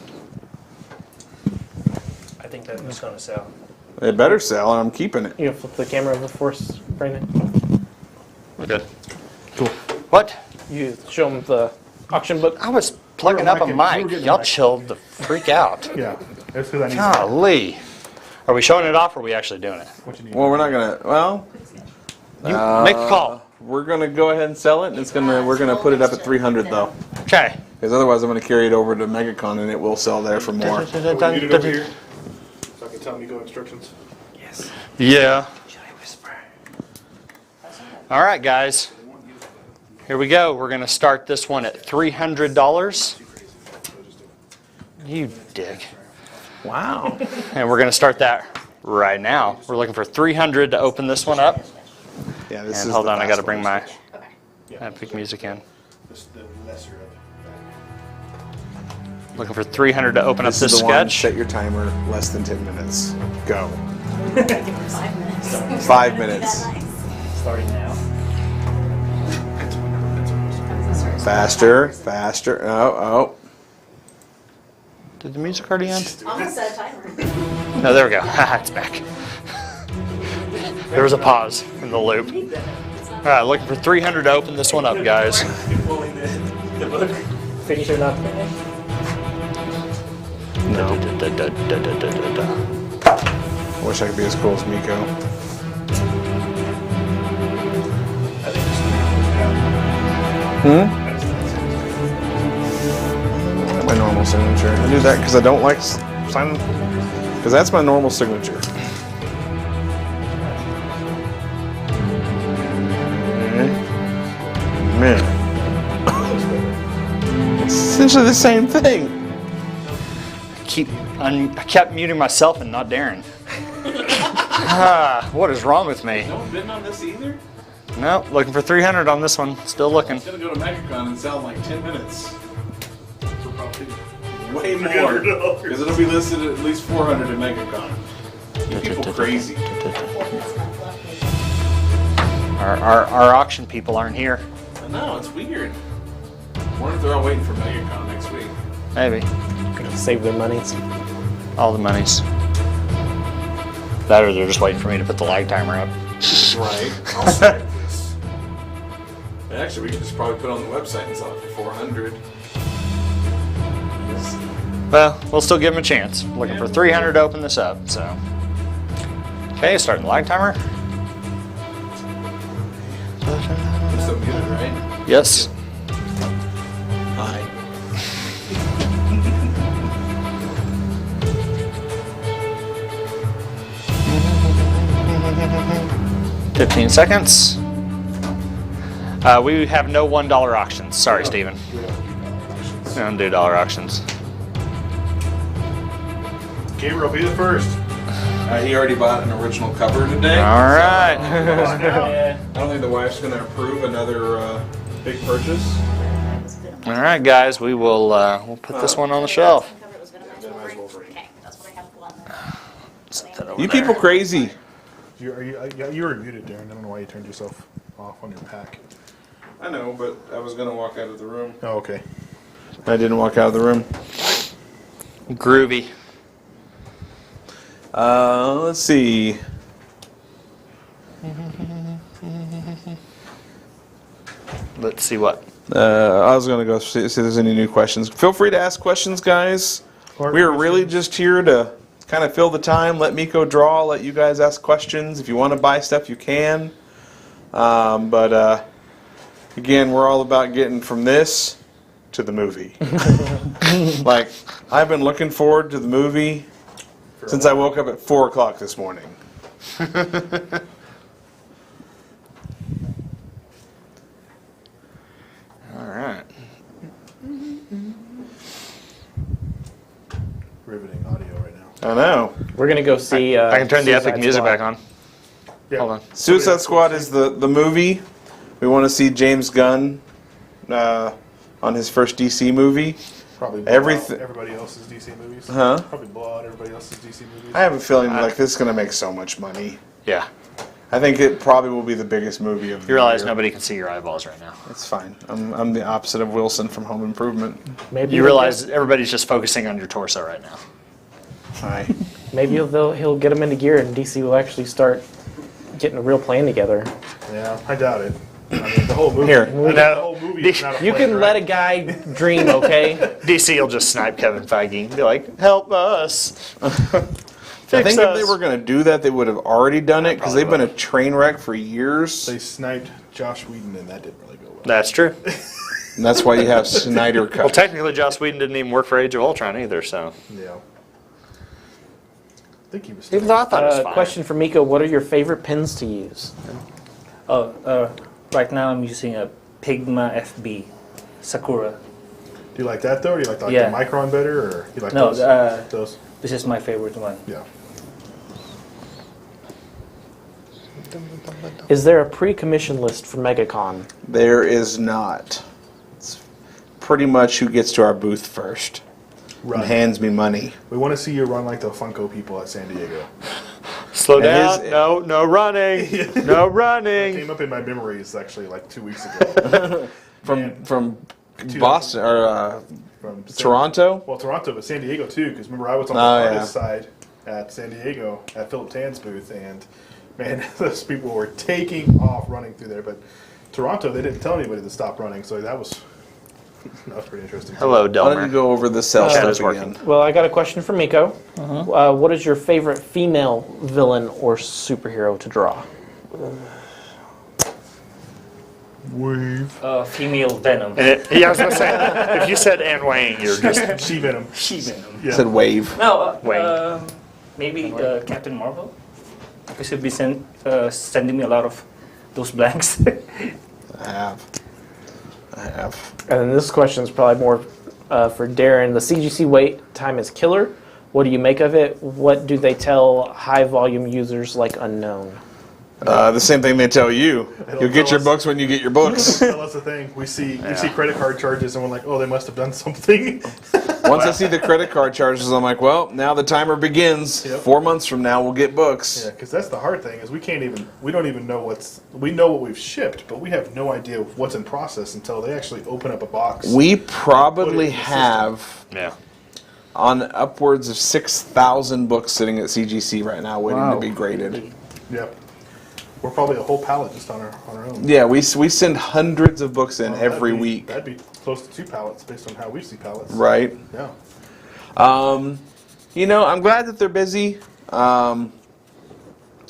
I think that was gonna sell. It better sell, and I'm keeping it. You know, flip the camera over force, Brandon. We're good. Cool. What? You show them the auction book. I was plugging up a mic-ing. We were mic. getting Y'all mic. chilled the freak out. Yeah. That's because I need Golly. Are we showing it off or are we actually doing it? what you need. Well, we're not gonna. Well, You make the call. we're gonna go ahead and sell it. And we're gonna put it up at 300 though, Okay. because otherwise I'm gonna carry it over to MegaCon and it will sell there for more. You need it over here so I can tell Mico instructions. Yeah. All right, guys. Here we go. We're going to start this one at $300. You dick. Wow. And we're going to start that right now. We're looking for $300 to open this one up. Yeah, this And is. hold the on, I got to fast bring one. my epic music in. Just the lesser of it. Looking for $300 to open up This this is the one. sketch. Set your timer less than 10 minutes. Go. 5 minutes. 5 minutes. Starting now. Faster, faster. Oh, Did the music already end? Almost set a timer. No, there we go. It's back. There was a pause in the loop. All right, looking for $300 to open this one up, guys. Pulling the book. Finish or not finish? No. I wish I could be as cool as Mico. I think just My normal signature. I do that because I don't like signing. Because that's my normal signature. Man. It's essentially the same thing. I kept muting myself and not daring. What is wrong with me? No one bidding on this either? No, looking for 300 on this one. Still looking. It's gonna go to MegaCon and sell in like 10 minutes. for probably Way more. $300. Because it'll be listed at least 400 at MegaCon. You people crazy. Our auction people aren't here. I know, it's weird. I wonder if they're all waiting for MegaCon next week. Maybe. Save their monies. All the monies. That or they're just waiting for me to put the lag timer up. Right. I'll start this. Actually, we could just probably put it on the website and sell it for 400. Well, we'll still give them a chance. Looking for 300 to open this up, so. Okay, starting the lag timer. I'm still muted, right? Yes. Hi. 15 seconds. We have no $1 auctions. Sorry, Steven. We don't do dollar auctions. Gabriel, be the first. He already bought an original cover today. All right. Yeah. I don't think the wife's going to approve another big purchase. All right, guys. We will we'll put this one on the shelf. Okay, that's what I have one. Set that over You there. people crazy. You were muted, Darren. I don't know why you turned yourself off on your pack. I know, but I was going to walk out of the room. Oh, okay. I didn't walk out of the room. Groovy. Let's see. Let's see what. I was going to go see if there's any new questions. Feel free to ask questions, guys. We are really just here to kind of fill the time, let Mico draw, let you guys ask questions. If you want to buy stuff, you can. But again, we're all about getting from this to the movie. Like, I've been looking forward to the movie since I woke up at 4 o'clock this morning. All right. Riveting audio right now. I know. We're gonna go see. I can turn the epic Suicide music Squad. back on. Yeah. Hold on. Suicide Squad is the movie. We want to see James Gunn on his first DC movie. Probably blow Everything- out everybody else's DC movies. Huh? Probably blow out everybody else's DC movies. I have a feeling like this is going to make so much money. Yeah. I think it probably will be the biggest movie of the You realize year. nobody can see your eyeballs right now. It's fine. I'm the opposite of Wilson from Home Improvement. Maybe You he'll realize everybody's just focusing on your torso right now. Hi. get- maybe he'll get them into gear, and DC will actually start getting a real plan together. Yeah, I doubt it. I mean, the whole movie. Here. The whole movie is not a You plan, can right? let a guy dream, okay? DC will just snipe Kevin Feige and be like, help us. I Fix think if they us. were going to do that, they would have already done it because Probably they've been a train wreck for years. They sniped Josh Whedon, and that didn't really go well. That's true. And that's why you have Snyder Well, Cut. technically, Joss Whedon didn't even work for Age of Ultron either, so. Yeah. I think he was. Even though I thought it was fine. Question for Mico: what are your favorite pens to use? Right now I'm using a Pigma FB Sakura. Do you like that though, or do you like the Yeah. Micron better, or you like No, those? Those. This is my favorite one. Yeah. Is there a pre-commission list for MegaCon? There is not. It's pretty much who gets to our booth first and Run. hands me money. We want to see you run like the Funko people at San Diego. Slow And down. his- No running. No It running. came up in my memories actually like 2 weeks ago. From Boston or From San- Toronto. Well, Toronto, but San Diego too, because remember I was on the Oh, yeah. artist side at San Diego at Philip Tan's booth, and man, those people were taking off running through there. But Toronto, they didn't tell anybody to stop running, so that was That was pretty interesting. Hello, Why don't you Delmer. go over the cell Chat stuff is working. again? Well, I got a question for Mico. What is your favorite female villain or superhero to draw? Wave. Female Venom. Yeah, I was gonna say, if you said Anne Wang, you're just She Venom. She Venom. Yeah. Said wave. No, Wayne. maybe Captain Marvel. Because he'll be sending me a lot of those blanks. I have. And then this question is probably more for Darren. The CGC wait time is killer. What do you make of it? What do they tell high volume users like Unknown? The same thing they tell you. It'll You'll get tell your us- books when you get your books. Well, that's the thing. We see credit card charges, and we're like, oh, they must have done something. Once I see the credit card charges, I'm like, well, now the timer begins. Yep. 4 months from now, we'll get books. Yeah, because that's the hard thing is we don't even know we know what we've shipped, but we have no idea what's in process until they actually open up a box. We Put it probably in the system. have yeah. on upwards of 6,000 books sitting at CGC right now waiting to be graded. Yep. We're probably a whole pallet just on our own. Yeah, we send hundreds of books in Well, every that'd be- week. That'd be close to 2 pallets based on how we see pallets. Right. Yeah. You know, I'm glad that they're busy. I'm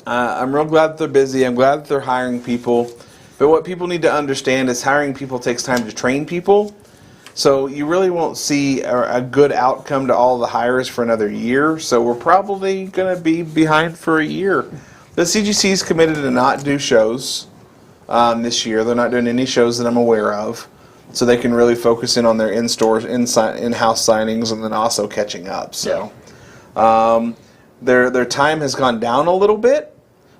real glad that they're busy. I'm glad that they're hiring people. But what people need to understand is hiring people takes time to train people. So you really won't see a good outcome to all the hires for another year. So we're probably going to be behind for a year. The CGC is committed to not do shows this year. They're not doing any shows that I'm aware of. So they can really focus in on their in-store, in-house signings and then also catching up. So their time has gone down a little bit.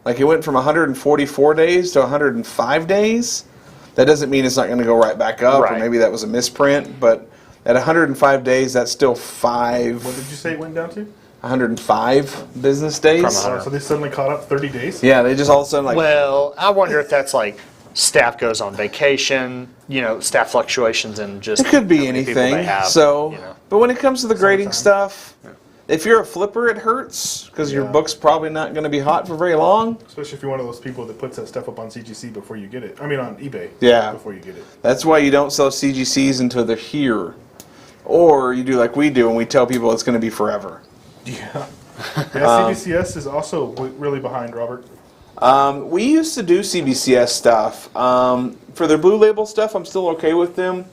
Like it went from 144 days to 105 days. That doesn't mean it's not going to go right back up, or Right. maybe that was a misprint. But at 105 days, that's still What did you say it went down to? 105 business days. From Oh, so they suddenly caught up 30 days? Yeah, they just all of a sudden like, Well, I wonder if that's like staff goes on vacation, staff fluctuations, and just it could be how many people anything. they have, So, but when it comes to the grading Summertime. stuff, if you're a flipper, it hurts because your Yeah. book's probably not going to be hot for very long. Especially if you're one of those people that puts that stuff up on CGC before you get it. I mean, on eBay. Yeah. Before you get it. That's why you don't sell CGCs until they're here. Or you do like we do and we tell people it's going to be forever. Yeah. Yeah, CBCS is also really behind, Robert. We used to do CBCS stuff. For their blue label stuff, I'm still okay with them.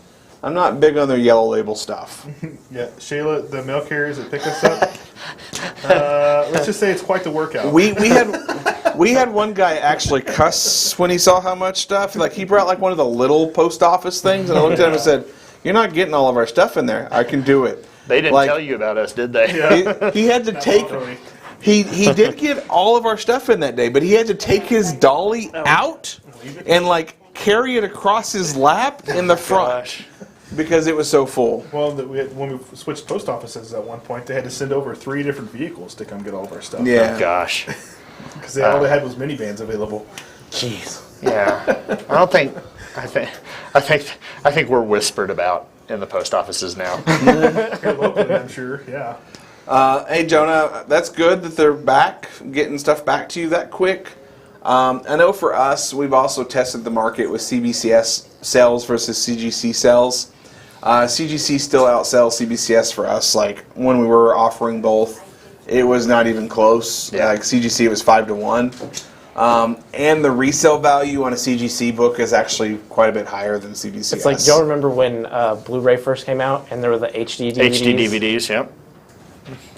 I'm not big on their yellow label stuff. Yeah, Shayla, the mail carriers that pick us up. Let's just say it's quite the workout. We had one guy actually cuss when he saw how much stuff. Like he brought like one of the little post office things, and I looked at him and said, "You're not getting all of our stuff in there. I can do it." They didn't Like, tell you about us, did they? He had to take. Totally. He did get all of our stuff in that day, but he had to take his dolly out and like carry it across his lap in the front Gosh. because it was so full. Well, when we switched post offices at one point, they had to send over 3 different vehicles to come get all of our stuff. Yeah. Gosh. Because all they had was minivans available. Jeez. Yeah. I think we're whispered about in the post offices now. Here locally, I'm sure. Yeah. Hey Jonah, that's good that they're back, getting stuff back to you that quick. I know for us, we've also tested the market with CBCS sales versus CGC sales. CGC still outsells CBCS for us. Like when we were offering both, it was not even close. Yeah. Like CGC, it was 5-1. And the resale value on a CGC book is actually quite a bit higher than CBCS. It's like, do y'all remember when Blu-ray first came out and there were the HD DVDs? HD DVDs, yep.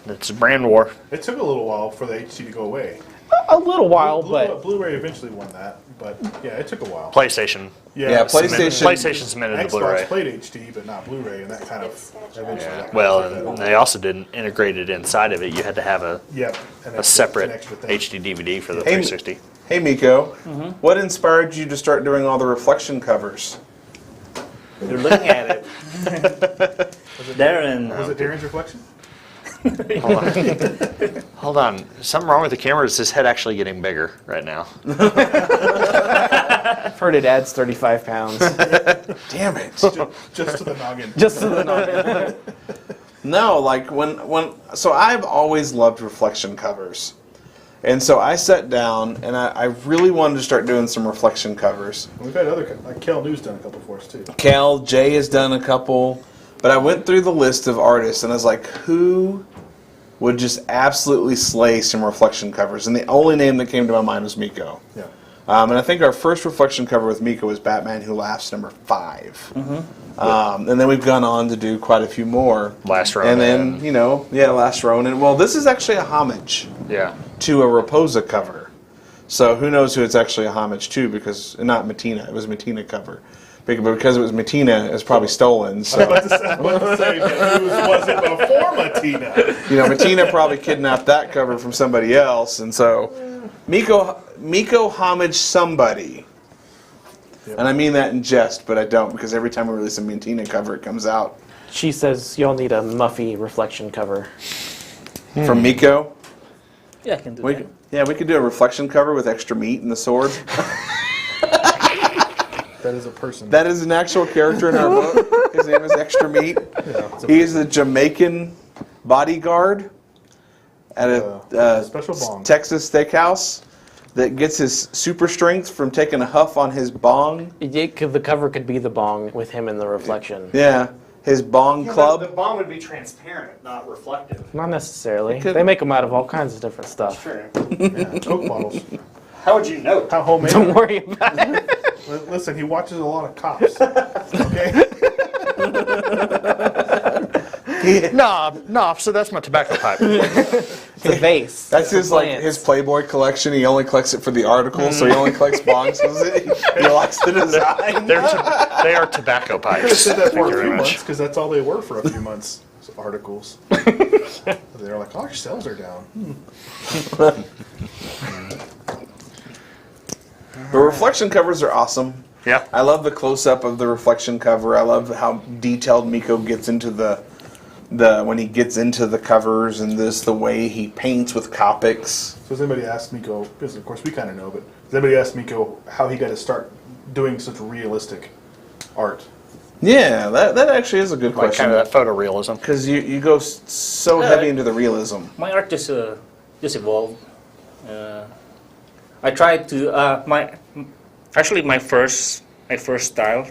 It's a brand war. It took a little while for the HD to go away. A little while, but Blu-ray eventually won that, but yeah, it took a while. PlayStation. Yeah, PlayStation. PlayStation submitted the Xbox Blu-ray. played HD, but not Blu-ray, and that kind of eventually. got Well, rid of and that. they also didn't integrate it inside of it. You had to have a Yep, and a it's separate an extra thing. HD DVD for the Hey, 360. Hey Mico, what inspired you to start doing all the reflection covers? You're looking at it. Darren. Was it Darren's reflection? Hold on. Something wrong with the camera? Is his head actually getting bigger right now? I've heard it adds 35 pounds. Damn it. Just to the noggin. Just to the noggin. No, like so I've always loved reflection covers. And so I sat down, and I really wanted to start doing some reflection covers. We've had other, like Kel New's done a couple for us too. Cal, Jay has done a couple, but I went through the list of artists, and I was like, who would just absolutely slay some reflection covers? And the only name that came to my mind was Mico. Yeah. And I think our first reflection cover with Mico was Batman Who Laughs #5. And then we've gone on to do quite a few more. Last Ronin. And then, Last Ronin. Well, this is actually a homage Yeah. to a Raposa cover. So who knows who it's actually a homage to, because, not Matina, it was a Matina cover. But because it was Matina, it's probably stolen. So, I was about to say, but whose was it before Matina? Matina probably kidnapped that cover from somebody else. And so, Mico homage somebody. Yep. And I mean that in jest, but I don't, because every time we release a Matina cover, it comes out. She says y'all need a Muffy reflection cover. From Mico. Yeah, I can do We could do a reflection cover with extra meat in the sword. That is a person. That is an actual character in our book. His name is Extra Meat. Yeah, it's a He is the Jamaican bodyguard at a special bong. Texas steakhouse that gets his super strength from taking a huff on his bong. The cover could be the bong with him in the reflection. Yeah, his bong club. The bomb would be transparent, not reflective. Not necessarily. could- They make them out of all kinds of different stuff. Sure. Yeah, Coke bottles. How would you know? How homemade. Don't worry about it. Listen, he watches a lot of cops. Okay? No, so that's my tobacco pipe. It's a vase. That's his plants. his Playboy collection. He only collects it for the articles, so he only collects bongs. He likes the design. They are tobacco I pipes. said that for Thank you a very few months much. because that's all they were for a few months. Articles. They're like, oh, your sales are down. The reflection covers are awesome. Yeah. I love the close-up of the reflection cover. I love how detailed Mico gets into the when he gets into the covers, and the way he paints with Copics. So has anybody asked Mico, because of course we kind of know, but has anybody asked Mico how he got to start doing such realistic art? Yeah, that actually is a good Like question. kind of that photorealism. Because you go so heavy into the realism. My art just evolved. I tried to my first style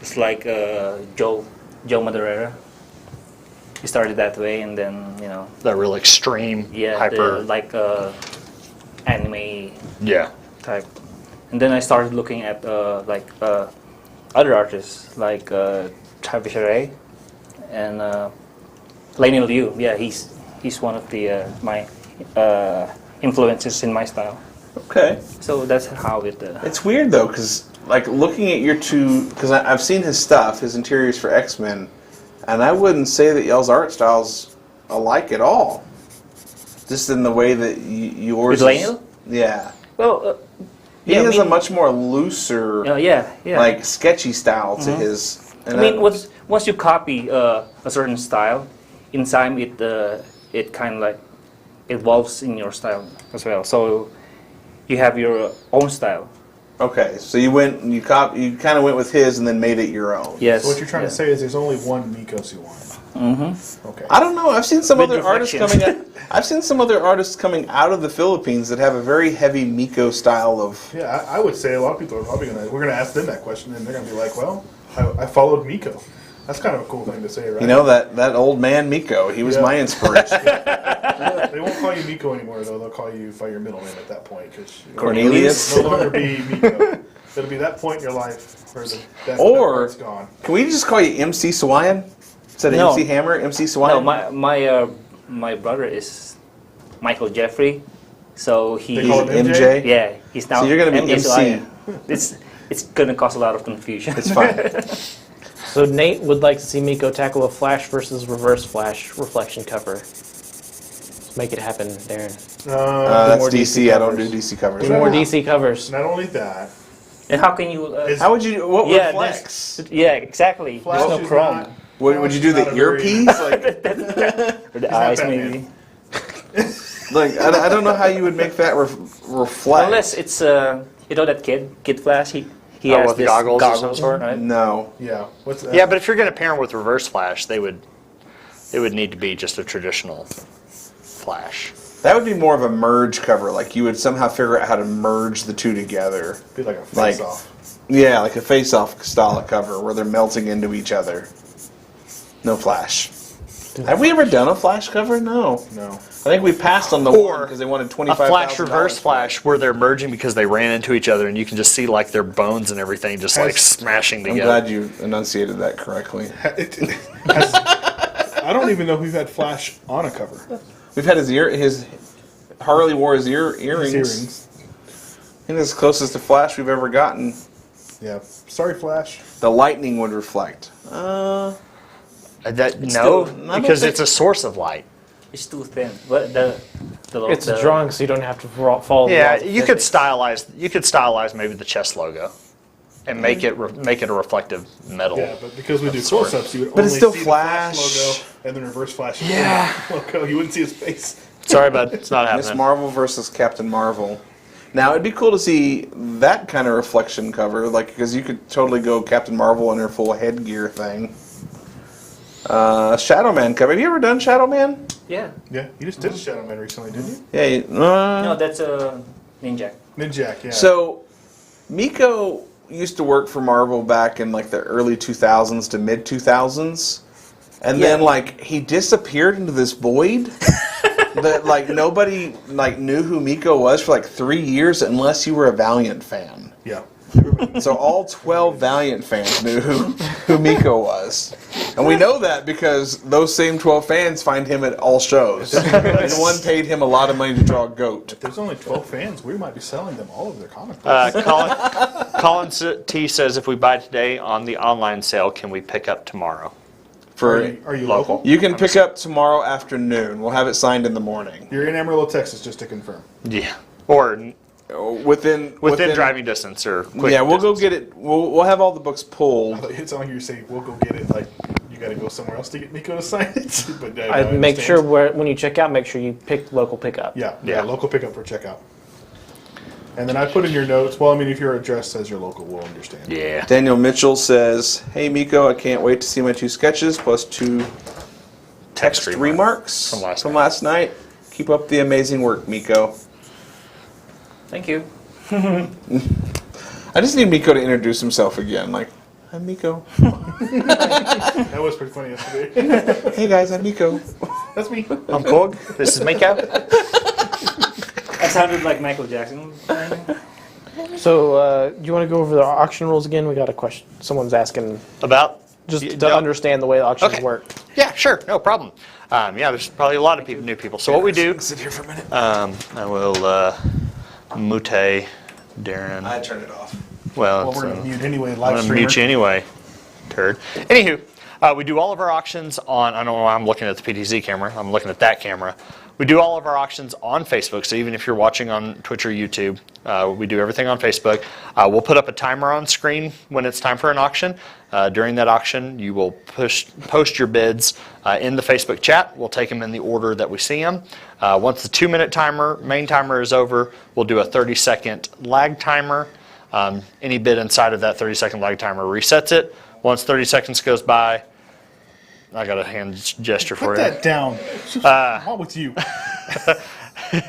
is like Joe Madureira. He started that way, and then That real extreme, hyper hyper. anime Yeah. type. And then I started looking at other artists like Travis Ray and Lionel Liu. Yeah, he's one of the my influences in my style. Okay. So that's how it. It's weird though, because looking at your two, because I've seen his stuff, his interiors for X-Men, and I wouldn't say that y'all's art styles alike at all. Just in the way that yours. With Lionel? Yeah. Well, He has a much more looser, yeah. like sketchy style to his. And I mean, once you copy a certain style, in time it kind of like evolves in your style as well. So you have your own style. okay, so you kind of went with his and then made it your own. Yes. So what you're trying to say is there's only one Mico Suayan. Mm-hmm. Okay. I don't know. I've seen some With other artists reflection. coming out. I've seen some other artists coming out of the Philippines that have a very heavy Mico style of. Yeah, I would say a lot of people are probably we're gonna ask them that question, and they're gonna be like, well, I followed Mico. That's kind of a cool thing to say, right? You know that old man Mico. He was Yeah. my inspiration. They won't call you Mico anymore, though. They'll call you by your middle name at that point, because Cornelius. no longer be Mico. It'll be that point in your life where that Or- part's gone. Can we just call you MC Suayan? Instead of No. MC Hammer, MC No, Suayan? my brother is Michael Jeffrey, so he They call him MJ. yeah he's now So you're gonna be MJ MC. Suayan. It's gonna cause a lot of confusion. It's fine. So Nate would like to see Mico tackle a flash versus reverse flash reflection cover. Let's make it happen, Darren. That's more DC. DC I don't do covers. DC covers. More DC covers. Not only that, And how can you? How would you? What yeah, reflects? yeah, exactly. Flash There's no is chrome. not- Would you do Flash the is not a very- earpiece? Like, Or the not eyes Batman. maybe. I don't know how you would make that reflect. Unless it's that Kid Flash. He Oh, has with this goggles of some sort? right? No. yeah. What's that? Yeah, but if you're going to pair them with reverse flash, it would need to be just a traditional flash. That would be more of a merge cover. Like you would somehow figure out how to merge the two together. Be like a Like- face-off. Yeah, like a face-off style of cover where they're melting into each other. No flash. Have we ever done a flash cover? No. No. I think we passed on the Or one because they wanted A 25. flash reverse flash where they're merging because they ran into each other and you can just see like their bones and everything just like smashing I'm together. glad you enunciated that correctly. I don't even know who had Flash on a cover. We've had his Harley wore his earrings. Earrings. I think it's the closest to Flash we've ever gotten. Yeah. Sorry, Flash. The lightning would reflect. No, still- I don't because think- it's a source of light. It's too thin. But It's a drawing, so you don't have to follow. the Yeah, laws of you could physics. stylize maybe the chest logo, and make it a reflective metal. Yeah, but because we do Sort. close-ups, you would But only it's still see Flash. the Flash logo and then reverse Flash. Yeah. Logo. You wouldn't see his face. Sorry, bud, it's not Miss happening. Marvel versus Captain Marvel. Now it'd be cool to see that kind of reflection cover, like because you could totally go Captain Marvel in her full headgear thing. Shadow Man cover. Have you ever done Shadow Man? Yeah. Yeah, you just did a Shadow Man recently, didn't you? Yeah. No, that's a Ninja. Ninjak, yeah. So, Mico used to work for Marvel back in like the early 2000s to mid 2000s, and then like he disappeared into this void that like nobody like knew who Mico was for like 3 years unless you were a Valiant fan. yeah. So all 12 Valiant fans knew who Mico was. And we know that because those same 12 fans find him at all shows. And one paid him a lot of money to draw a goat. There's only 12 fans. We might be selling them all of their comic books. Colin T says if we buy today on the online sale, can we pick up tomorrow? For Are you local? You can pick up tomorrow afternoon. We'll have it signed in the morning. You're in Amarillo, Texas, just to confirm. Yeah, or Within driving distance or quick Yeah, we'll go distance. get it. We'll have all the books pulled. It sounded like you were saying, we'll go get it. Like, you got to go somewhere else to get Mico to sign it. But no, I I make understand. sure when you check out, make sure you pick local pickup. Yeah, Yeah. local pickup for checkout. And then I put in your notes, well, I mean, if your address says your local, we'll understand. Yeah. Daniel Mitchell says, "Hey Mico, I can't wait to see my 2 sketches plus 2 text remarks from last last night. Keep up the amazing work, Mico." Thank you. I just need Mico to introduce himself again. Like, I'm Mico. That was pretty funny yesterday. Hey guys, I'm Mico. That's me. I'm Pog. This is Miko. That sounded like Michael Jackson. So, do you want to go over the auction rules again? We got a question. Someone's asking About just You to don't- understand the way the auctions Okay. work. Yeah, sure, no problem. Yeah, there's probably a lot of people, new people. So what we do, Sit here for a minute. I will mute Darren. I turned it off. Well, Well, it's, we're going to mute anyway, I'm live gonna streamer. mute you anyway, turd. Anywho, we do all of our auctions on. I don't know why I'm looking at the PTZ camera. I'm looking at that camera. We do all of our auctions on Facebook. So even if you're watching on Twitch or YouTube, we do everything on Facebook. We'll put up a timer on screen when it's time for an auction. During that auction, you will post your bids in the Facebook chat. We'll take them in the order that we see them. Once the 2-minute main timer is over, we'll do a 30-second lag timer. Any bid inside of that 30-second lag timer resets it. Once 30 seconds goes by, I got a hand gesture for Put you. that down. What's wrong with you?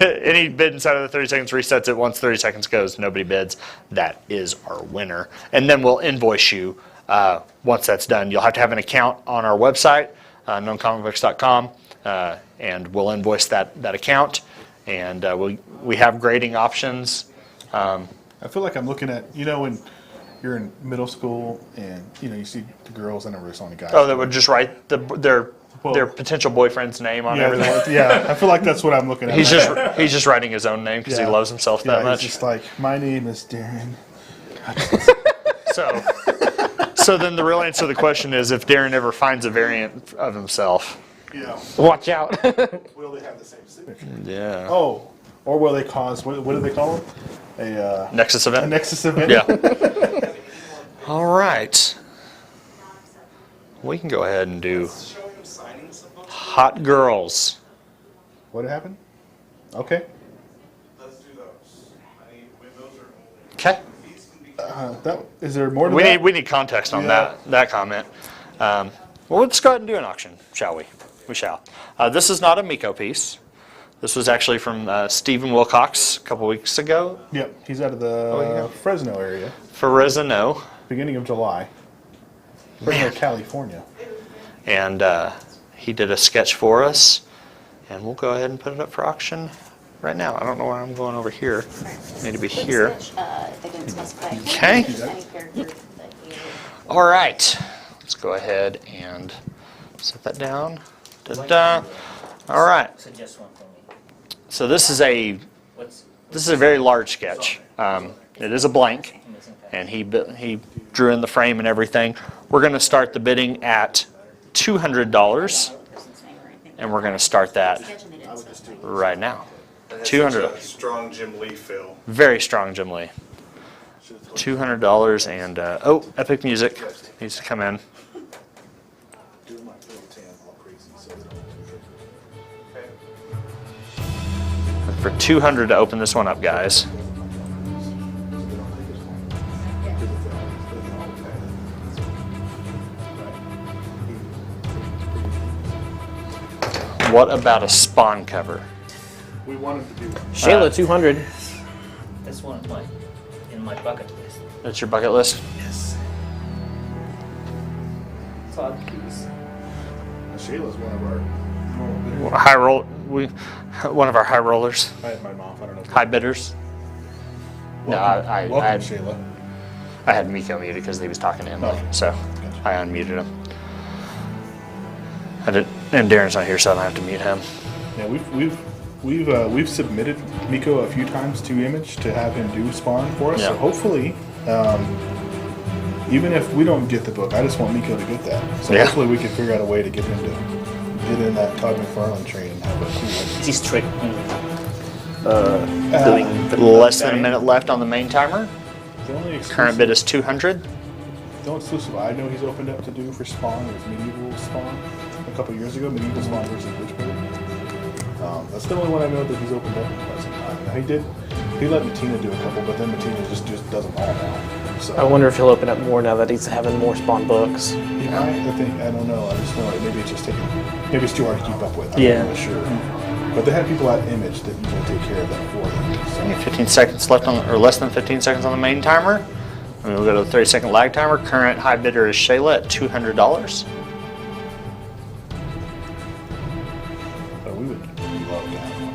Any bid inside of the 30 seconds resets it. Once 30 seconds goes, nobody bids. That is our winner. And then we'll invoice you once that's done. You'll have to have an account on our website, knowncomicbooks.com, and we'll invoice that account. And we have grading options. I feel like I'm looking at, when you're in middle school and, you see the girls, I never saw any guys. Oh, that would just write their potential boyfriend's name on everything. Yeah, I feel like that's what I'm looking at. He's just writing his own name because he Yeah. loves himself that He's much. just like, my name is Darren. So then the real answer to the question is if Darren ever finds a variant of himself. Yeah. Watch out. Will they have the same signature? Yeah. Oh, or will they cause, what do they call it? A Nexus event? Nexus event? Yeah. All right. We can go ahead and do Hot Girls. What happened? Okay. Let's do those. Okay. Is there more to We that? need context on Yeah. that comment. Well, let's go ahead and do an auction, shall we? We shall. This is not a Mico piece. This was actually from Stephen Wilcox a couple weeks ago. Yep, he's out of the Fresno area. Fresno. Beginning of July. Fresno, California. And he did a sketch for us. And we'll go ahead and put it up for auction right now. I don't know where I'm going over here. Need to be here. They didn't specify. Okay. Any character that you. All right. Let's go ahead and set that down. Da-da. All right. Suggest one for me. So this is a very large sketch. It is a blank, and he drew in the frame and everything. We're going to start the bidding at $200, Person's name or anything. and we're going to start that Sketch and they didn't specify. right now. It has 200. such a strong Jim Lee feel. Very strong Jim Lee. $200 and oh, Epic Music needs to come in. For $200 to open this one up, guys. What about a Spawn cover? We wanted to do. Shayla 200. That's one of my in my bucket list. That's your bucket list? Yes. Todd Hughes. Shayla's one of our normal bidders. High roll, one of our high rollers, I had my mouth. I don't know. high bidders. No, I Welcome, had Shayla. I had Mico muted because he was talking to him, Oh. so I unmuted him. And Darren's not here, so I don't have to mute him. Yeah, we've submitted Mico a few times to Image to have him do Spawn for us. Yeah. So hopefully, even if we don't get the book, I just want Mico to get that. So Yeah. hopefully we can figure out a way to get him to get in that Todd McFarlane train and have a cool. He's strict. Doing less than a minute left on the main timer. The only exclusive, Current bid is 200. the only exclusive I know he's opened up to do for Spawn is Medieval Spawn. A couple years ago, Medieval Spawn versus Witchblade. That's the only one I know that he's opened up in quite some time. Now, he let Matina do a couple, but then Matina just does them all now. So I wonder if he'll open up more now that he's having more Spawn books. he might. I don't know. I just know maybe it's just maybe it's too hard to keep up with. I'm Yeah. not really sure. But they have people at Image that usually take care of that for them. So. 15 seconds left on, or less than 15 seconds on the main timer. And we'll go to the 30-second lag timer. Current high bidder is Shayla at $200. But we would love to have one.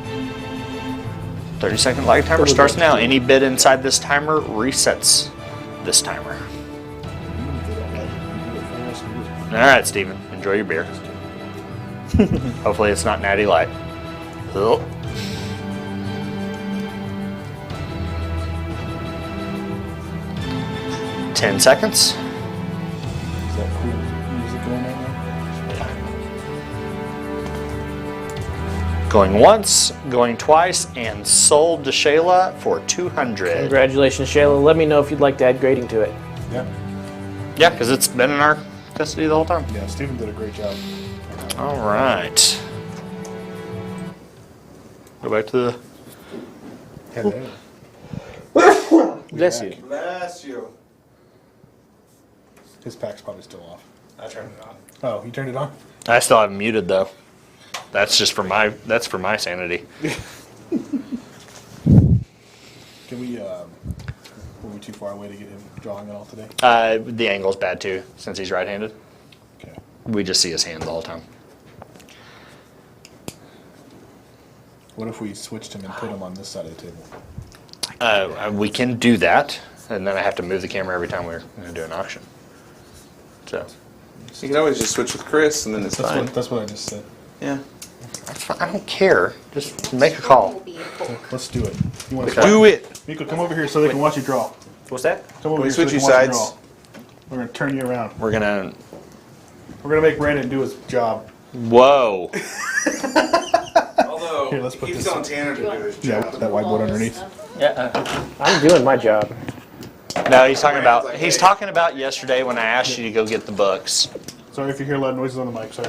30-second lag timer starts now. Any bid inside this timer resets this timer. Even if they don't like it, we do it for us, we just- All right, Steven, enjoy your beer. Hopefully it's not Natty Light. Oh. Ten seconds. Is that cool music going right now? Going once, going twice, and sold to Shayla for 200. Congratulations, Shayla. Let me know if you'd like to add grading to it. Yeah. Yeah, because it's been in our custody the whole time. Yeah, Stephen did a great job. All right. Go back to the. Hello. Bless you. Bless you. His pack's probably still off. I turned it on. Oh, you turned it on? I still have him muted though. That's just for my. That's for my sanity. Can we, were we too far away to get him drawing it all today? The angle's bad too, since he's right-handed. Okay. We just see his hands all the time. What if we switched him and put him on this side of the table? We can do that, and then I have to move the camera every time we're going to do an auction. So You can always just switch with Chris, and then it's fine. That's what I just said. Yeah. that's fine. I don't care. Just make a call. Will be a book. Let's do it. You want Okay. to Do it. Mico, come over here so they can watch you draw. What's that? Come over we here so switch they you can watch you sides? draw. We're going to turn you around. We're gonna. We're going to make Brandon do his job. Whoa. Although, Here, let's put he's this telling in. Tanner to do his Yeah, job. with that whiteboard underneath. Yeah. I'm doing my job. No, he's talking about. He's talking about yesterday when I asked you to go get the books. Sorry if you hear loud noises on the mic. Sorry.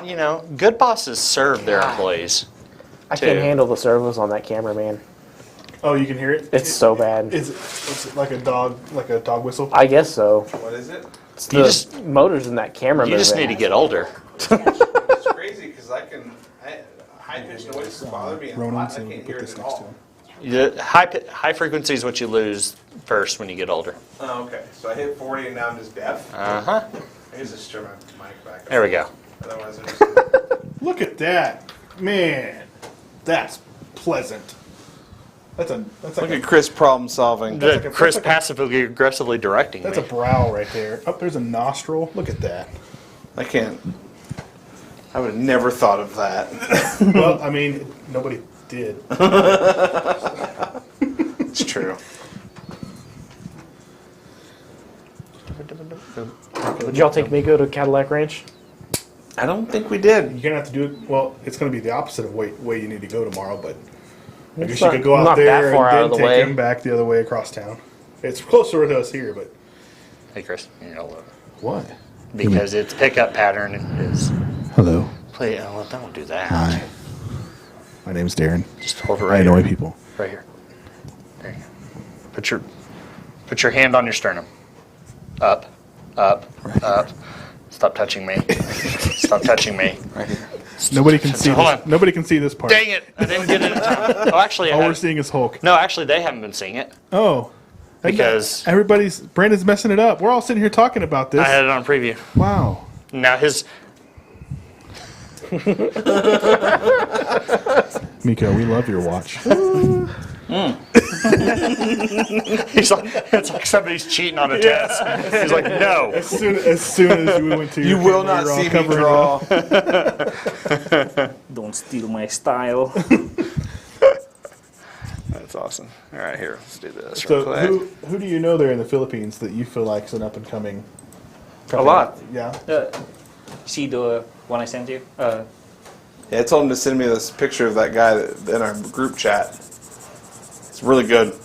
You know, good bosses serve their employees. I Two. can't handle the service on that camera, man. Oh, you can hear it? It's so bad. Is it like a dog whistle? I guess so. What is it? It's You the just- motors in that camera You just need moving. to get older. It's crazy because I high pitched noise bother me. Ronan, so we put this next to him. High frequency is what you lose first when you get older. Oh, okay. So I hit 40 and now I'm just deaf. Uh-huh. I guess just turn my mic back up. There we go. Otherwise, I'm just... Look at that, man. That's pleasant. That's Look like at Chris problem solving. like a- Chris that's like a- passively aggressively directing that's me. a brow right there. Oh, there's a nostril. Look at that. I can't. I would have never thought of that. Well, I mean, nobody did. It's true. Did y'all take Mico to Cadillac Ranch? I don't think we did. You're gonna have to do it. Well, it's gonna be the opposite of way you need to go tomorrow. But I It's guess you not- could go out not that there far and out then of the take way. him back the other way across town. It's closer to us here, but Hey, Chris. You know, what? because its pickup pattern is. Hello. Play. Oh, well, don't do that. Hi. My name's Darren. Just hold it I right annoy here. people. Right here. There you go. Put your hand on your sternum. Up, up, up. Stop touching me. Stop touching me. Right here. Nobody can see. Hold This. on. Nobody can see this part. Dang it! I didn't get it in time. Oh, actually, I All we're had, seeing is Hulk. no, actually, they haven't been seeing it Oh. because Brandon's messing it up. We're all sitting here talking about this. I had it on preview. Wow. Now his. Miko, we love your watch. He's like, it's like somebody's cheating on a test. He's like, no. As soon as you went to You your will camera, not you're all see me covering it up. draw. Don't steal my style. That's awesome. All right, here, let's do this. So real quick. who do you know there in the Philippines that you feel like is an up and coming? A lot. Yeah. See the one I sent you? Yeah, I told him to send me this picture of that guy in our group chat. It's really good.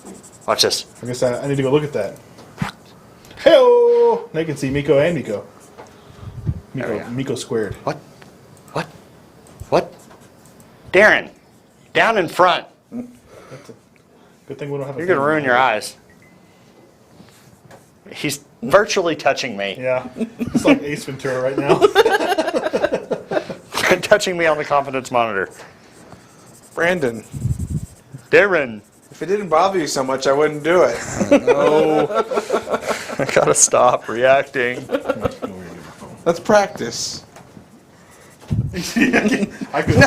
Watch this. I guess I need to go look at that. Hey-o! Now you can see Miko and Miko. There we go. Miko squared. What? What? What? Darren, down in front. That's a good thing we don't have. You're gonna ruin your eyes. He's virtually touching me. Yeah, it's like Ace Ventura right now. Touching me on the confidence monitor. Brandon, Darren, if it didn't bother you so much, I wouldn't do it. no. I gotta stop reacting. Let's practice. I could.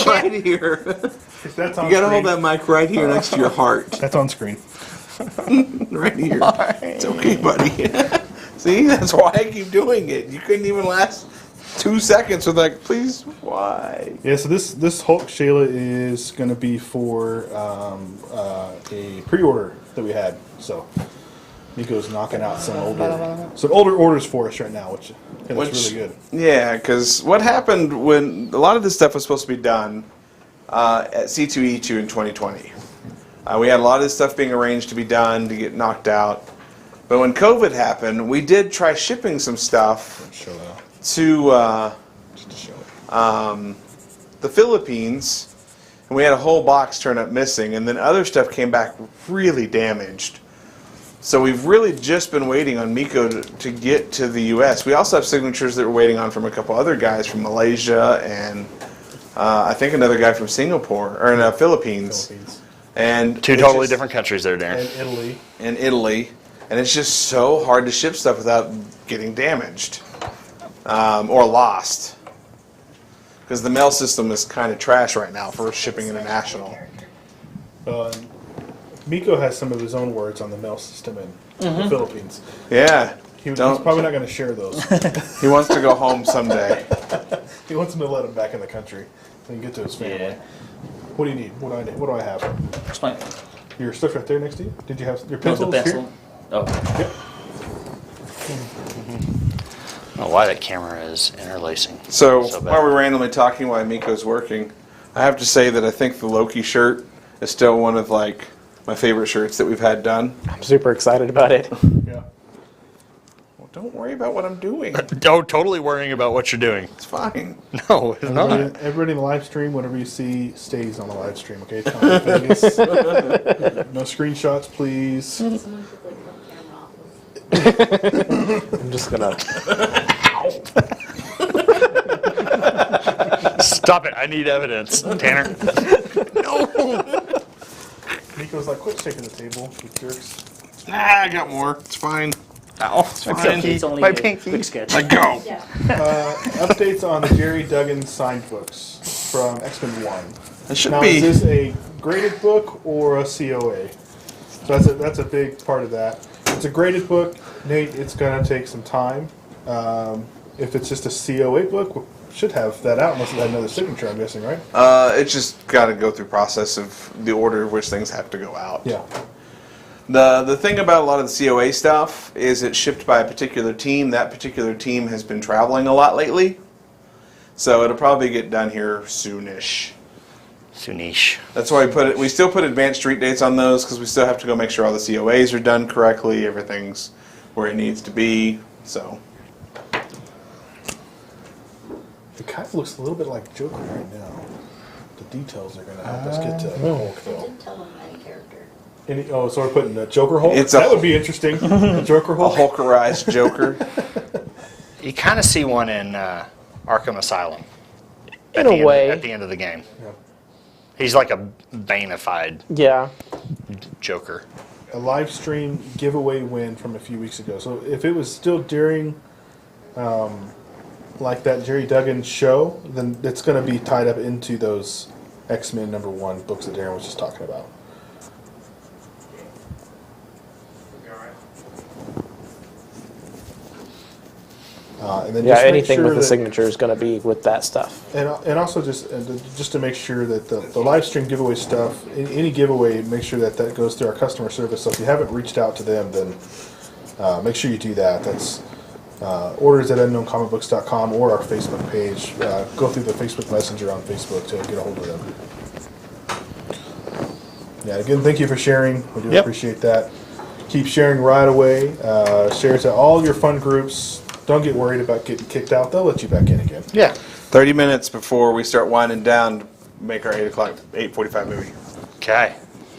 Right here. If that's on You gotta screen, hold that mic right here next to your heart. That's on screen. Right here. It's okay, buddy. See, that's why I keep doing it. You couldn't even last 2 seconds with like, please, why? Yeah. So this Hulk Shayla is going to be for a pre-order that we had. So Miko's knocking out some older orders for us right now, which is really good. Yeah, because what happened when a lot of this stuff was supposed to be done at C2E2 in 2020. We had a lot of this stuff being arranged to be done, to get knocked out. But when COVID happened, we did try shipping some stuff Show that. to Just to show it. the Philippines, and we had a whole box turn up missing, and then other stuff came back really damaged. So we've really just been waiting on Mico to get to the U.S. We also have signatures that we're waiting on from a couple other guys from Malaysia and I think another guy from Singapore, or in the Philippines. And Two it's totally just- different countries there, Darren. And Italy. in Italy, and it's just so hard to ship stuff without getting damaged or lost. Because the mail system is kind of trash right now for shipping international. Miko has some of his own words on the mail system in the Philippines. Yeah, He's Don't- probably not going to share those. he wants to go home someday. He wants him to let him back in the country so he can get to his family. Yeah. What do you need? What do I need? What do I have? Where's my Your stuff right there next to you? Did you have your the pencils pencil? here? Oh, Yep. I don't know why that camera is interlacing. So bad. while we're randomly talking while Miko's working, I have to say that I think the Loki shirt is still one of like my favorite shirts that we've had done. I'm super excited about it. Yeah. Well, don't worry about what I'm doing. Oh, totally worrying about what you're doing. It's fine. No, it's not. Everybody in the live stream, whatever you see stays on the live stream, okay? Tell me things. No screenshots, please. Someone could like the camera off. I'm just gonna. Stop it. I need evidence. Tanner. Mico's like, quit shaking the table, you jerks. Ah, I got more. It's fine. Ow. It's only My a pinky. quick sketch. Let go. Yeah. Updates on the Jerry Duggan signed books from X-Men 1. It should Now, be. is this a graded book or a COA? So that's a big part of that. It's a graded book, Nate. It's gonna take some time. If it's just a COA book, we should have that out unless it had another signature. I'm guessing, right? It's just got to go through process of the order of which things have to go out. Yeah. The thing about a lot of the COA stuff is it's shipped by a particular team. That particular team has been traveling a lot lately, so it'll probably get done here soonish. Soonish. That's why we still put advanced street dates on those because we still have to go make sure all the COAs are done correctly, everything's where it needs to be. So It kind of looks a little bit like Joker right now. The details are gonna help us get to Hulk, though. Didn't tell them any character. So we're putting a Joker Hulk? It's That would be interesting. A Joker a Hulk? Hulkerized Joker. You kind of see one in Arkham Asylum. In a way. At the end of the game. Yeah. He's like a Bane-ified Yeah. Joker. A live stream giveaway win from a few weeks ago. So if it was still during like that Jerry Duggan show, then it's going to be tied up into those X-Men #1 books that Darren was just talking about. And then Yeah, just make anything sure with the that- signature is going to be with that stuff. And also just to make sure that the live stream giveaway stuff, any giveaway, make sure that goes through our customer service. So if you haven't reached out to them, then make sure you do that. That's orders at unknowncomicbooks.com or our Facebook page. Go through the Facebook Messenger on Facebook to get a hold of them. Yeah, again, thank you for sharing. We do appreciate that. Keep sharing right away. Share it to all your fun groups. Don't get worried about getting kicked out. They'll let you back in again. Yeah. 30 minutes before we start winding down to make our 8:45 movie. Okay.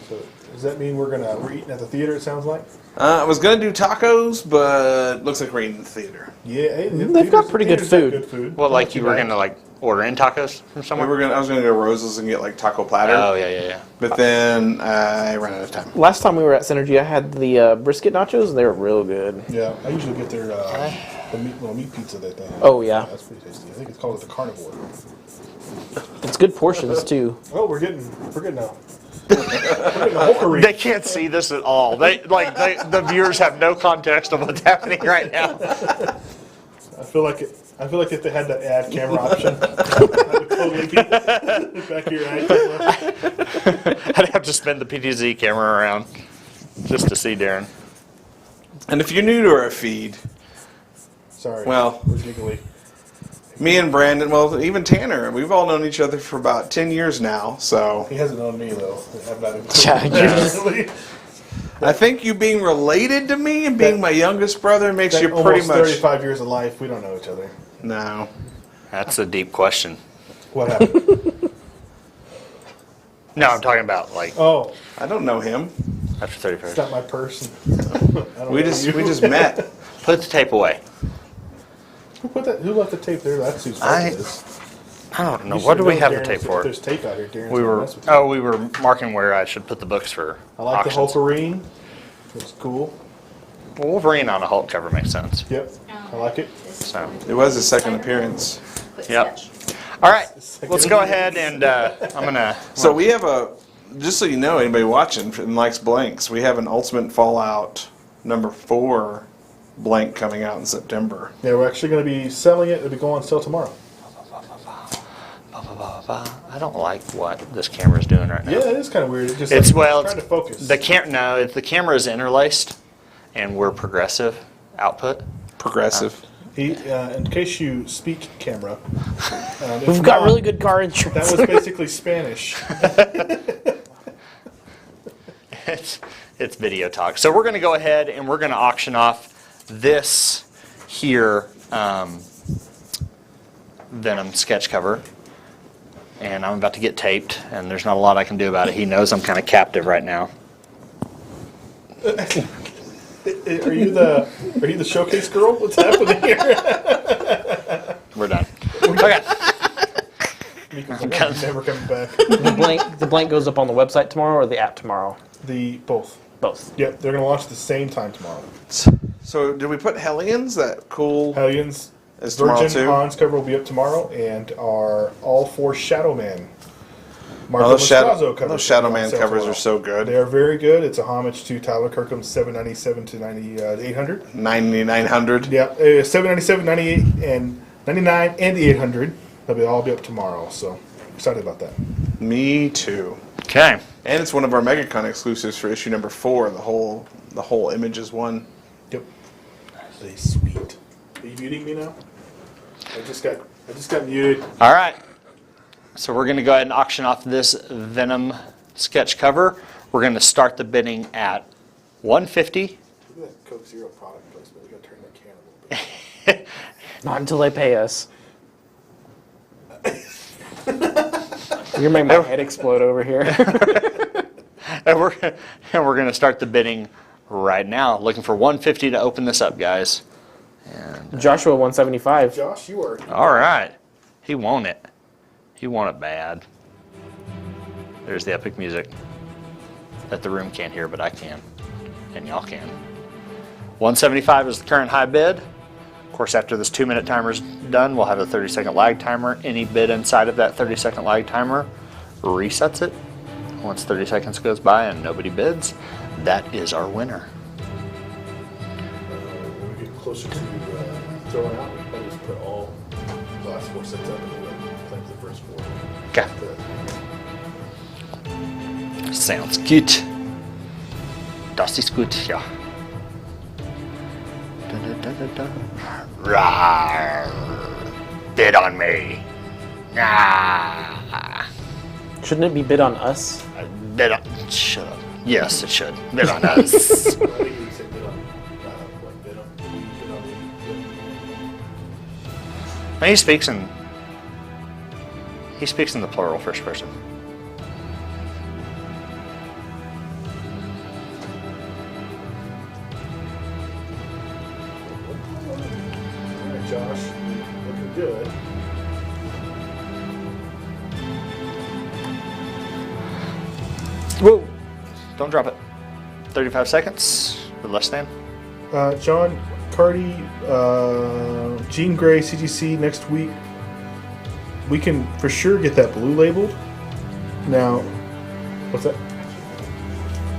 So does that mean we're eating at the theater, it sounds like? I was going to do tacos, but looks like we're eating in the theater. Yeah. Hey, They've got pretty good theaters got food. Good food. Well, like Not you too were bad. going to order in tacos from somewhere? I was going to go to Rose's and get taco platter. Oh, yeah. But then I ran out of time. Last time we were at Synergy, I had the brisket nachos, and they were real good. Yeah, I usually get their the meat pizza that they have. Oh, yeah. That's pretty tasty. I think it's called the carnivore. It's good portions, too. Oh, we're getting a Hulkery. They can't see this at all. The viewers have no context of what's happening right now. I feel like if they had that add camera option, that would totally be back of your eye camera. I'd have to spin the PTZ camera around just to see Darren. And if you're new to our feed, Sorry. Well- we're giggly. me and Brandon, well, even Tanner, we've all known each other for about 10 years now. So He hasn't known me though. I'm not Yeah, you're just- really. I think you being related to me and being my youngest brother makes you pretty Almost much. 35 years of life, we don't know each other. No. That's a deep question. What happened? No, I'm talking about Oh, I don't know him. after 35. it's not my person. I don't We know just you. we just met. Put the tape away. Who left the tape there? That's whose fault it is. I don't know. You What do should we know have the Darren, tape if for? There's tape out here, Darren. We were marking where I should put the books for I like the auctions. Hulkerine. It's cool. Well, Wolverine on a Hulk cover makes sense. Yep, I like it. So, It was his second appearance. Quick Yep. sketch. all right, let's go ahead and I'm gonna. So we have just so you know, anybody watching and likes blanks, we have an Ultimate Fallout #4 blank coming out in September. Yeah, we're actually going to be selling it. It'll be going on sale tomorrow. I don't like what this camera's doing right now. Yeah, it is kind of weird. It's trying to focus. the camera is interlaced, and we're progressive output. Progressive. In case you speak camera, if We've got not, really good car insurance. That was basically Spanish. It's video talk. So we're going to go ahead and we're going to auction off this here Venom sketch cover. And I'm about to get taped, and there's not a lot I can do about it. He knows I'm kind of captive right now. Are you the showcase girl? What's happening here? We're done. Okay. Mico's like, I'm never coming back. The blank goes up on the website tomorrow or the app tomorrow? Both. Both. Yep, they're gonna launch at the same time tomorrow. So did we put Hellions? That cool. Hellions, Is tomorrow Virgin too? Hans cover will be up tomorrow, and our All Four Shadow Man. Marco Oh, those Shadow covers will Shadow be on Man sale covers tomorrow. are so good. They are very good. It's a homage to Tyler Kirkham's 797 to 800. 9900. Yeah, 797, 98, and 99, and the 800. They'll all be up tomorrow. So excited about that. Me too. Okay. And it's one of our MegaCon exclusives for issue number 4. The whole image is one. Yep. They sweet. Are you muting me now? I just got muted. All right. So we're going to go ahead and auction off this Venom sketch cover. We're going to start the bidding at $150. Look at that Coke Zero product placement. We got to turn that can a little bit. Not until they pay us. You're making my head explode over here. And we're going to start the bidding right now. Looking for $150 to open this up, guys. Joshua 175. Josh, you are. All right. He won it. He won it bad. There's the epic music that the room can't hear, but I can. And y'all can. 175 is the current high bid. Of course, after this 2-minute timer is done, we'll have a 30-second lag timer. Any bid inside of that 30-second lag timer resets it. Once 30 seconds goes by and nobody bids, that is our winner. When we get closer to throwing out, I just put all the last 4 sets up and then play the first 4. Okay. Sounds good. Das ist gut, ja. Rawr. Bid on me. Nah. Shouldn't it be bid on us? Bid on. Shut up. Yes, it should. Bid on us. I think you would say bid on, what, bid on. He speaks in the plural first person. All right, Josh, looking good. Whoa! Don't drop it. 35 seconds or less than. John, Cardi, Jean Grey, CGC next week. We can for sure get that blue labeled. Now, what's that?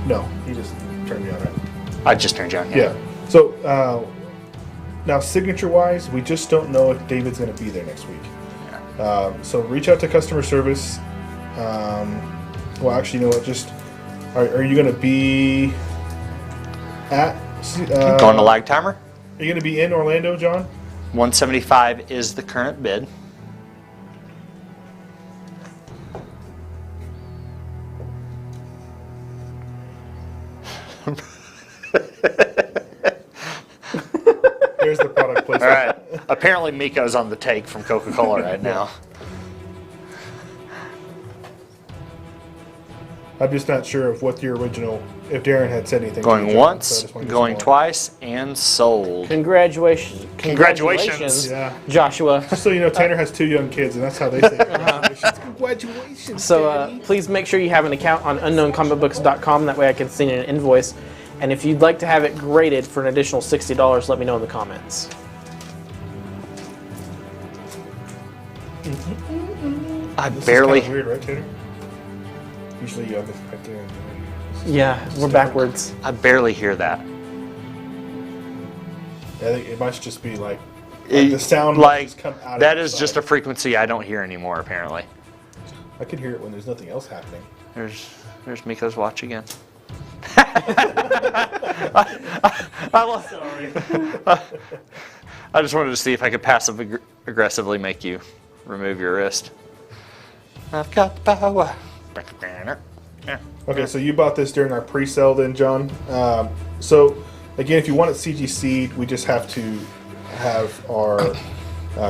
No, he just turned me on, right? I just turned you on. Yeah. So now, signature-wise, we just don't know if David's going to be there next week. So reach out to customer service. Well, actually, you know what? Just are you going to be at? Going to lag timer. Are you going to be in Orlando, John? 175 is the current bid. There's the product placement. All right. Apparently, Mico's on the take from Coca-Cola right now. I'm just not sure of what the original, if Darren had said anything. to you, Going John, so I once, just wanted to going explore. twice, and sold. Congratulations. Congratulations. Yeah. Joshua. Just so you know, Tanner has 2 young kids, and that's how they say congratulations. Congratulations, So Daddy. please make sure you have an account on unknowncomicbooks.com. That way I can send you an invoice. And if you'd like to have it graded for an additional $60, let me know in the comments. I This is barely. kinda weird, right, Tanner? Usually you have it right there. Yeah, we're backwards. I barely hear that. I think it must just be like the sound like must just come out. that of is the just a side. frequency I don't hear anymore. Apparently, I can hear it when there's nothing else happening. there's Miko's watch again. I just wanted to see if I could passive aggressively make you remove your wrist. I've got the power. Okay, so you bought this during our pre-sale then, John. So, again, if you want it CGC'd, we just have to have our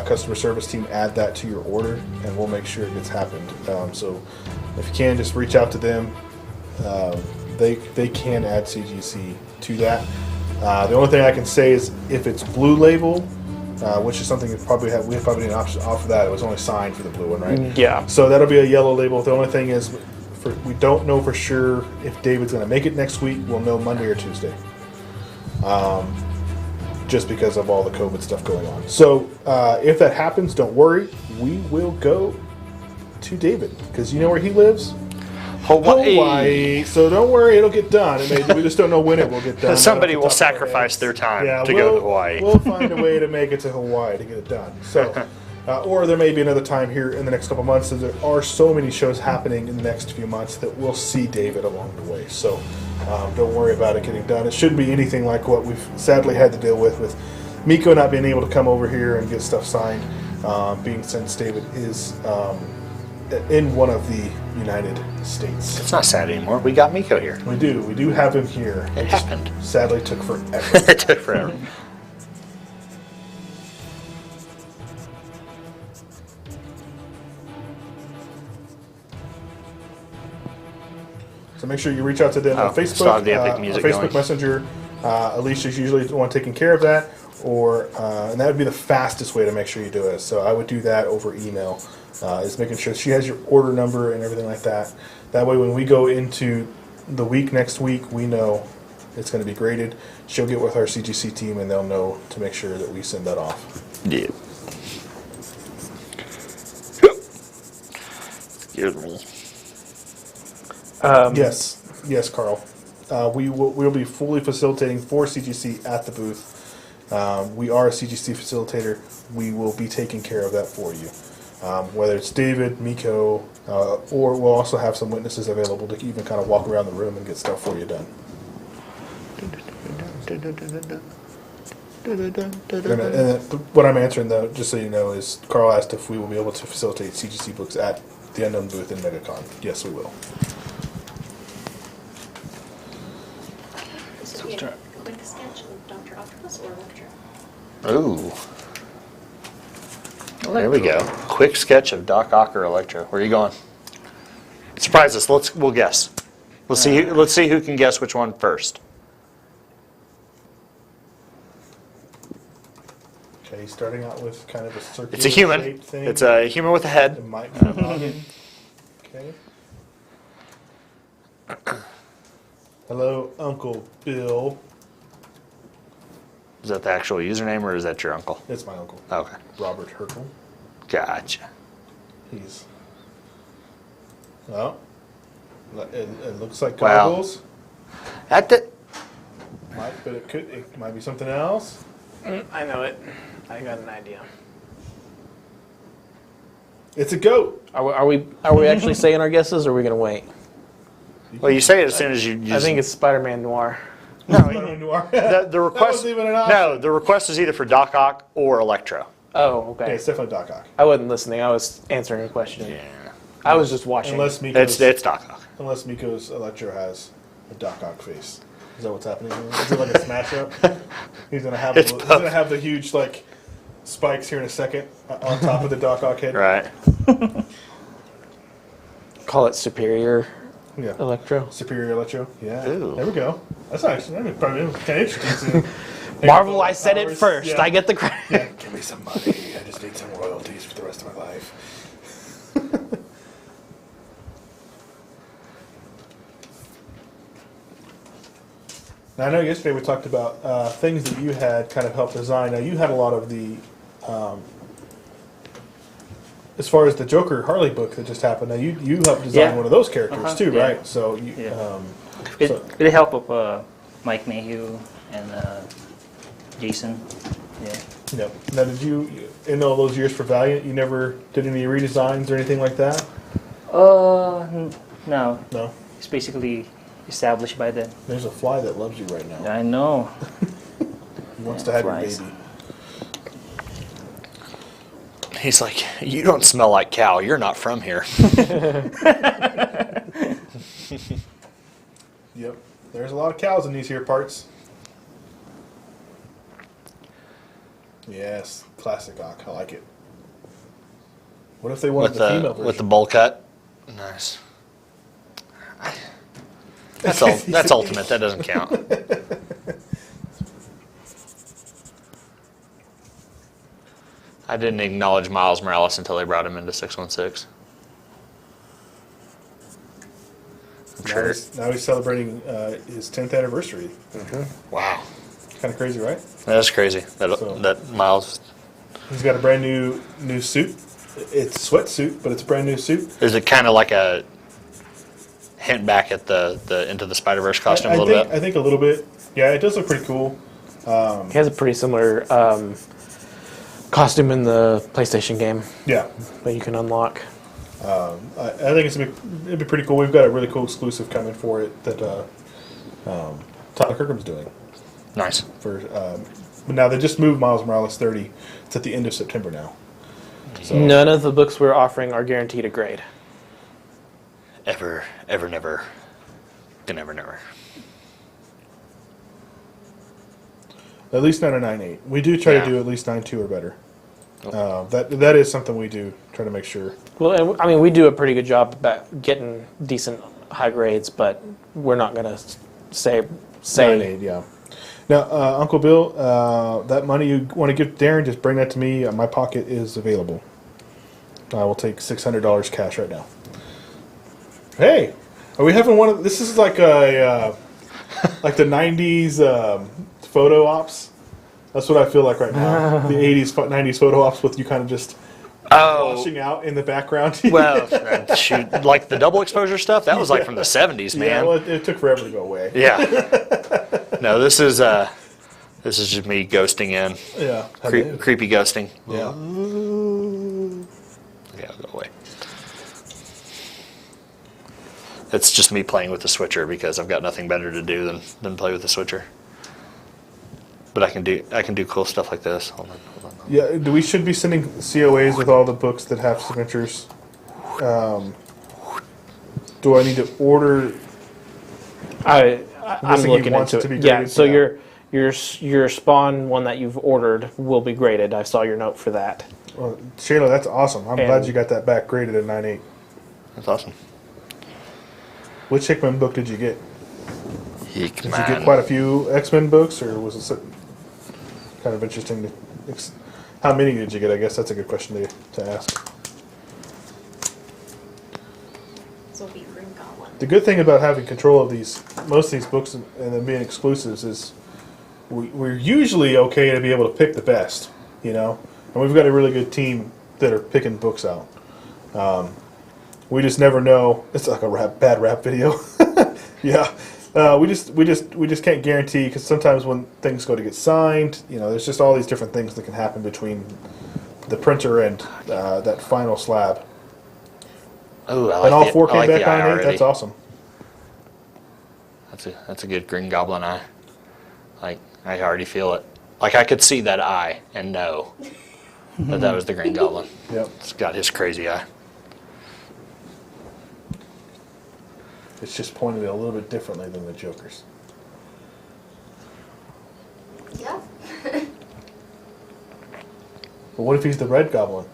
customer service team add that to your order, and we'll make sure it gets happened. So, if you can, just reach out to them. They can add CGC to that. The only thing I can say is if it's blue label, which is something that we probably need an option off of that. It was only signed for the blue one, right? Yeah. So that'll be a yellow label. The only thing is, we don't know for sure if David's going to make it next week. We'll know Monday or Tuesday. Just because of all the COVID stuff going on. So if that happens, don't worry. We will go to David because you know where he lives? Hawaii. So don't worry, it'll get done. We just don't know when it will get done. Somebody will sacrifice their time to go to Hawaii. We'll find a way to make it to Hawaii to get it done. So, or there may be another time here in the next couple months. So there are so many shows happening in the next few months that we'll see David along the way. So don't worry about it getting done. It shouldn't be anything like what we've sadly had to deal with Mico not being able to come over here and get stuff signed, being since David is in one of the United States. It's not sad anymore. We got Mico here. We do have him here. It happened. Sadly took forever. It took forever. So make sure you reach out to them on Facebook. still have the epic music Facebook going. Messenger. Alicia's usually the one taking care of that, and that would be the fastest way to make sure you do it. So I would do that over email. Is making sure she has your order number and everything like that. That way, when we go into the week next week, we know it's going to be graded. She'll get with our CGC team, and they'll know to make sure that we send that off. Yeah. Excuse me. Yes, Carl. We'll be fully facilitating for CGC at the booth. We are a CGC facilitator. We will be taking care of that for you. Whether it's David, Mico, or we'll also have some witnesses available to even kind of walk around the room and get stuff for you done. And what I'm answering, though, just so you know, is Carl asked if we will be able to facilitate CGC books at the Unknown booth in MegaCon. Yes, we will. This would be a quick sketch of Dr. Octopus or Electro. Ooh. There we go. Quick sketch of Doc Ock or Electro. Where are you going? Surprise us. We'll guess. Let's see who can guess which one first. Okay, starting out with kind of a circular It's a human. shaped thing. It's a human with a It head. might be a login. Okay. Hello, Uncle Bill. Is that the actual username or is that your uncle? It's my uncle, Okay. Robert Herkel. Gotcha. He's. Well, it looks like Wow. goggles. But It might be something else. I know it. I got an idea. It's a goat. Are we actually saying our guesses, or are we gonna wait? well, you say it as soon as you. I think it's Spider-Man Noir. Noir. the request. wasn't even an option. No, the request is either for Doc Ock or Electro. Oh, Okay, okay. it's definitely Doc Ock. I wasn't listening. I was answering a question. I was just watching. Unless Mico's, It's Doc Ock. unless Mico's Electro has a Doc Ock face. Is that what's happening here? Is it like a smash up? He's gonna have It's he's both. gonna have the huge like spikes here in a second on top of the Doc Ock head. Right. Call it Superior Yeah. Electro. Superior Electro. Yeah. Ooh. There we go. That's actually probably kind of interesting. Marvel, I said it first. Yeah. I get the credit. Yeah. Give me some money. I just need some royalties for the rest of my life. Now, I know yesterday we talked about things that you had kind of helped design. Now, you had a lot of the, as far as the Joker Harley book that just happened. Now, you helped design Yeah. one of those characters too, yeah. right? So, you, Yeah. so- With the help of Mike Mayhew and Jason. Yeah. yeah. Now, did you in all those years for Valiant, you never did any redesigns or anything like that? No. No. It's basically established by then. There's a fly that loves you right now. I know. He wants to have your flies. baby. He's like, you don't smell like cow. You're not from here. Yep. There's a lot of cows in these here parts. Yes, classic Ock. I like it. What if they wanted with the female the version? with the bowl cut. Nice. That's all. That's ultimate. That doesn't count. I didn't acknowledge Miles Morales until they brought him into 616. I'm sure. Now he's celebrating his 10th anniversary. Wow. Kind of crazy, right? That's crazy. So- That Miles. He's got a brand new suit. It's a sweatsuit, but it's a brand new suit. Is it kind of like a hint back at the Into the Spider-Verse costume a little bit? I think a little bit. Yeah, it does look pretty cool. He has a pretty similar costume in the PlayStation game Yeah. that you can unlock. I think it'd be pretty cool. We've got a really cool exclusive coming for it that Tyler Kirkham's doing. Nice. But now they just moved Miles Morales 30. It's at the end of September now. So None of the books we're offering are guaranteed a grade. Ever, never. Never, never. at least not a 9.8. We do try to do at least 9.2 or better. That is something we do try to make sure. Well, and, I mean, we do a pretty good job about getting decent high grades, but we're not going to say 9.8, yeah. Now, Uncle Bill, that money you want to give Darren, just bring that to me. My pocket is available. I will take $600 cash right now. Hey, are we having one of this? Is like a like the '90s photo ops. That's what I feel like right now. The '90s photo ops with you kind of just washing out in the background. Well, shoot, like the double exposure stuff. That was like from the '70s, man. Yeah, well, it took forever to go away. Yeah. No, this is just me ghosting in. Yeah. Creepy ghosting. Yeah. Yeah, I'll go away. It's just me playing with the switcher because I've got nothing better to do than play with the switcher. But I can do cool stuff like this. Hold on. Yeah, we should be sending COAs with all the books that have signatures. Do I need to order? I'm guessing he looking wants into it to it. be Yeah, graded? so Yeah. your Spawn one that you've ordered will be graded. I saw your note for that. Well, Shayla, that's awesome. I'm And- glad you got that back graded at 9.8. That's awesome. Which Hickman book did you get? Did you Hickman. get quite a few X-Men books, or was it kind of interesting to? How many did you get? I guess that's a good question to ask. This will be Green Goblin. The good thing about having control of most of these books and them being exclusives is we're usually okay to be able to pick the best, you know? And we've got a really good team that are picking books out. We just never know. It's like a bad rap video. Yeah. We just can't guarantee, because sometimes when things go to get signed, you know, there's just all these different things that can happen between the printer and that final slab. Oh, I like And all the- four I came like back the eye on 8. already. That's awesome. That's a good Green Goblin eye. Like, I already feel it. Like, I could see that eye and know that was the Green Goblin. Yep. It's got his crazy eye. It's just pointed a little bit differently than the Joker's. Yeah. But what if he's the Red Goblin?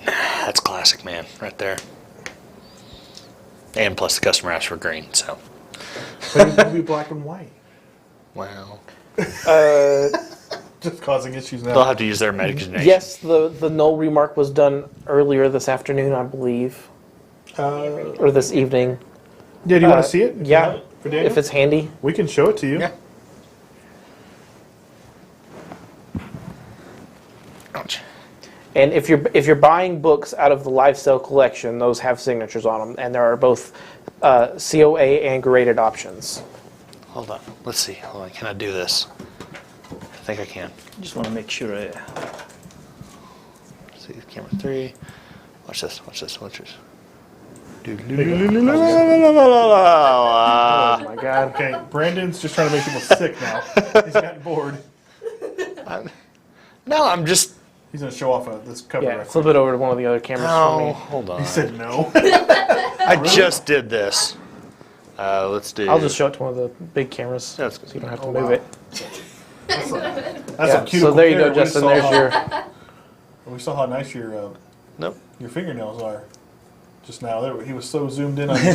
That's classic, man, right there. And plus the customer asked for green, so. But he's going to be black and white. Wow. Just causing issues They'll now. have to use their imagination. Yes, the null remark was done earlier this afternoon, I believe, or this evening. Yeah, do you want to see it? Yeah, For Daniel? if it's handy. We can show it to you. Yeah. Ouch. And if you're buying books out of the live sale collection, those have signatures on them, and there are both COA and graded options. Hold on. Let's see. Hold on. Can I do this? I think I can. Just want to make sure. Let's see. Camera 3. Watch this. Watch this. Watch this. Oh Oh my God! Okay, Brandon's just trying to make people sick now. He's gotten bored. No, I'm just. He's going to show off this cover. Yeah, right flip quick. it over to one of the other cameras for Oh, me. hold on. He said no. I just did this. Let's do. I'll just show it to one of the big cameras, That's so good. you don't have to Oh, move wow. it. That's Yeah, a cute. so there you go, Justin. There's your. We saw how nice your Nope. fingernails are. Just now, he was so zoomed in on your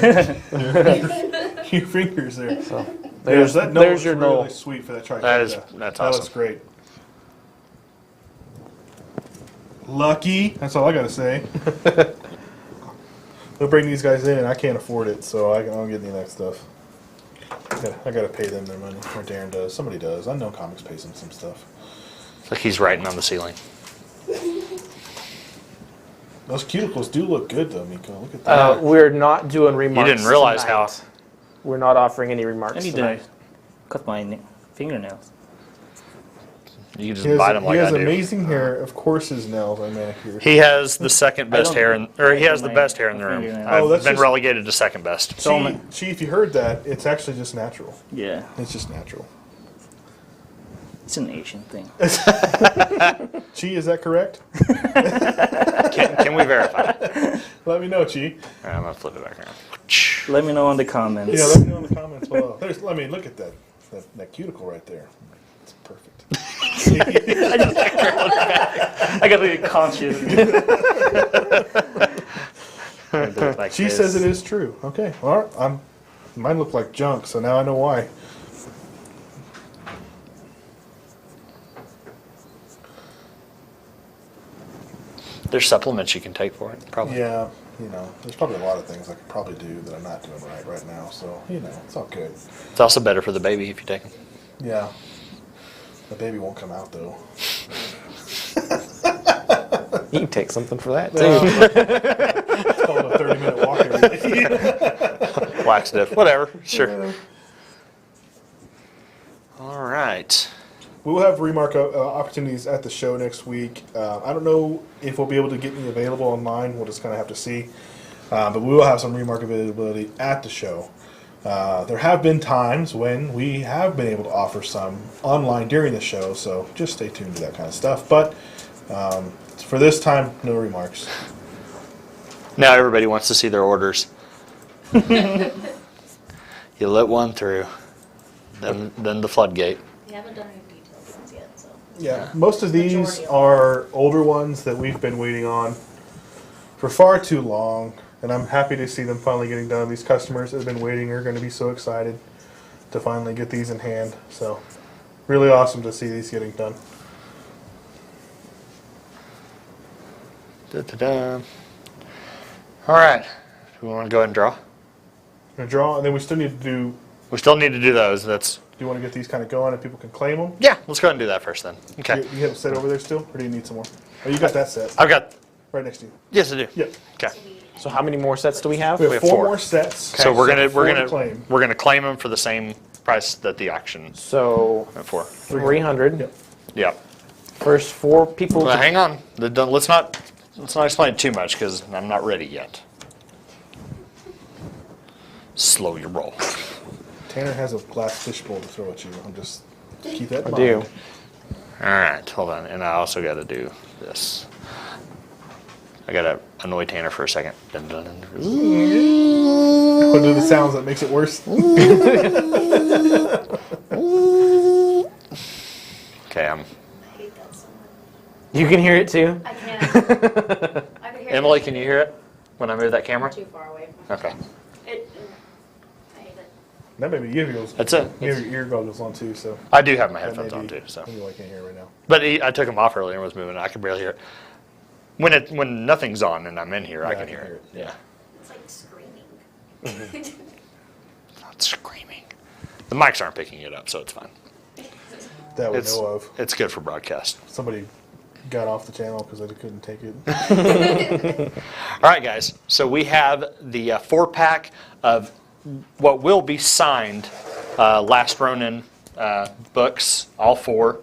fingers there. So There's there's your really null. sweet for that trifecta. That's That awesome. looks great. Lucky. That's all I gotta say. They'll bring these guys in, and I can't afford it, so I don't get any of that stuff. I gotta pay them their money, or Darren does. Somebody does. Unknown Comics pays them some stuff. It's like he's writing on the ceiling. Those cuticles do look good, though, Mico. Look at that. We're not doing remarks. You didn't realize tonight. how. We're not offering any remarks I need tonight. to cut my fingernails. You can He just bite him like he I has do. amazing hair. Of course, his nails are manicured. He has the second best don't hair, or he has the my best hair in the room. fingernails. Oh, I've that's been just- relegated to second best. See, if you heard that, it's actually just natural. Yeah, It's just natural. it's an Asian thing. Chi, is that correct? Can we verify? Let me know, Chi. All right, I'm gonna flip it back around. Let me know in the comments. Yeah, let me know in the comments below. Look at that cuticle right there. It's perfect. I gotta get conscious. Like She this. says it is true. Okay, all right. Mine look like junk, so now I know why. There's supplements you can take for it, probably. Yeah, there's probably a lot of things I could probably do that I'm not doing right now. So it's all good. It's also better for the baby if you take them. Yeah, the baby won't come out though. You can take something for that, too. It's called a 30-minute walk every day. Laxative, whatever. Sure. All right. We'll have remark opportunities at the show next week. I don't know if we'll be able to get any available online. We'll just kind of have to see. But we will have some remark availability at the show. There have been times when we have been able to offer some online during the show, so just stay tuned to that kind of stuff. But for this time, no remarks. Now everybody wants to see their orders. You let one through, then the floodgate. We haven't done any detailed ones yet, so. Yeah, most of these Majority of them. are older ones that we've been waiting on for far too long, and I'm happy to see them finally getting done. These customers that have been waiting are going to be so excited to finally get these in hand. So, really awesome to see these getting done. Da-da-da. All right. Do we want to go ahead and draw? Gonna draw, and then we still need to do. We still need to do those. That's Do you want to get these kind of going and people can claim them? yeah. Let's go ahead and do that first then. Okay. You have it set over there still, or do you need some more? Oh, you got that set I've got. right next to you. Yes, I do. Yep. Okay. So how many more sets do we have? We have have four four. more sets. So we're gonna four to claim. we're gonna claim them for the same price that the auction So went for. 300. Yep. Yeah. First 4 people. Well, to- hang on. Let's not explain too much because I'm not ready yet. Slow your roll. Tanner has a glass fishbowl to throw at you. I'm just keep that in I mind. do. All right, hold on. And I also got to do this. I got to annoy Tanner for a second. Dun, dun, dun. What are the sounds that makes it worse? Okay, I hate that so much. You can hear it too? I can't. I can hear Emily, it can you hear it when I move that camera? too far away. Okay. I hate it. That made me ear goggles. That's it. You have your ear goggles on too, so. I do have my that headphones may on be- too, so. Maybe I can't hear it right now. But I took them off earlier and was moving. I could barely hear it. When nothing's on and I'm in here, I can hear it. Yeah. It's like screaming. Not screaming. The mics aren't picking it up, so it's fine. That we It's know of. it's good for broadcast. Somebody got off the channel because they couldn't take it. All right, guys. So we have the 4-pack of what will be signed Last Ronin books, all 4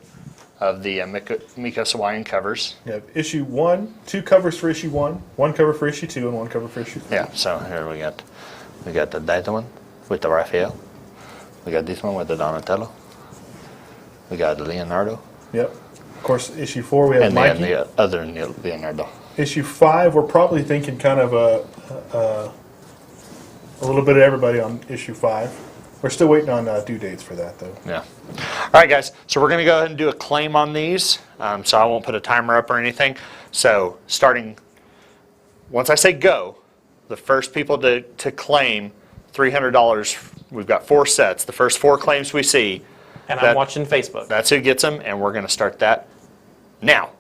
of the Mico Suayan covers. You have issue 1, 2 covers for issue 1, 1 cover for issue 2, and 1 cover for issue 3. Yeah. So here we got that one with the Raphael. We got this one with the Donatello. We got the Leonardo, Yep. Of course, issue 4 we have and then Mikey. the other Leonardo. Issue 5 we're probably thinking kind of a little bit of everybody on issue 5. We're still waiting on due dates for that though. Yeah. All right, guys. So we're going to go ahead and do a claim on these. So I won't put a timer up or anything. So starting, once I say go, the first people to claim $300, we've got 4 sets. The first 4 claims we see, And that- I'm watching Facebook. that's who gets them, and we're going to start that now.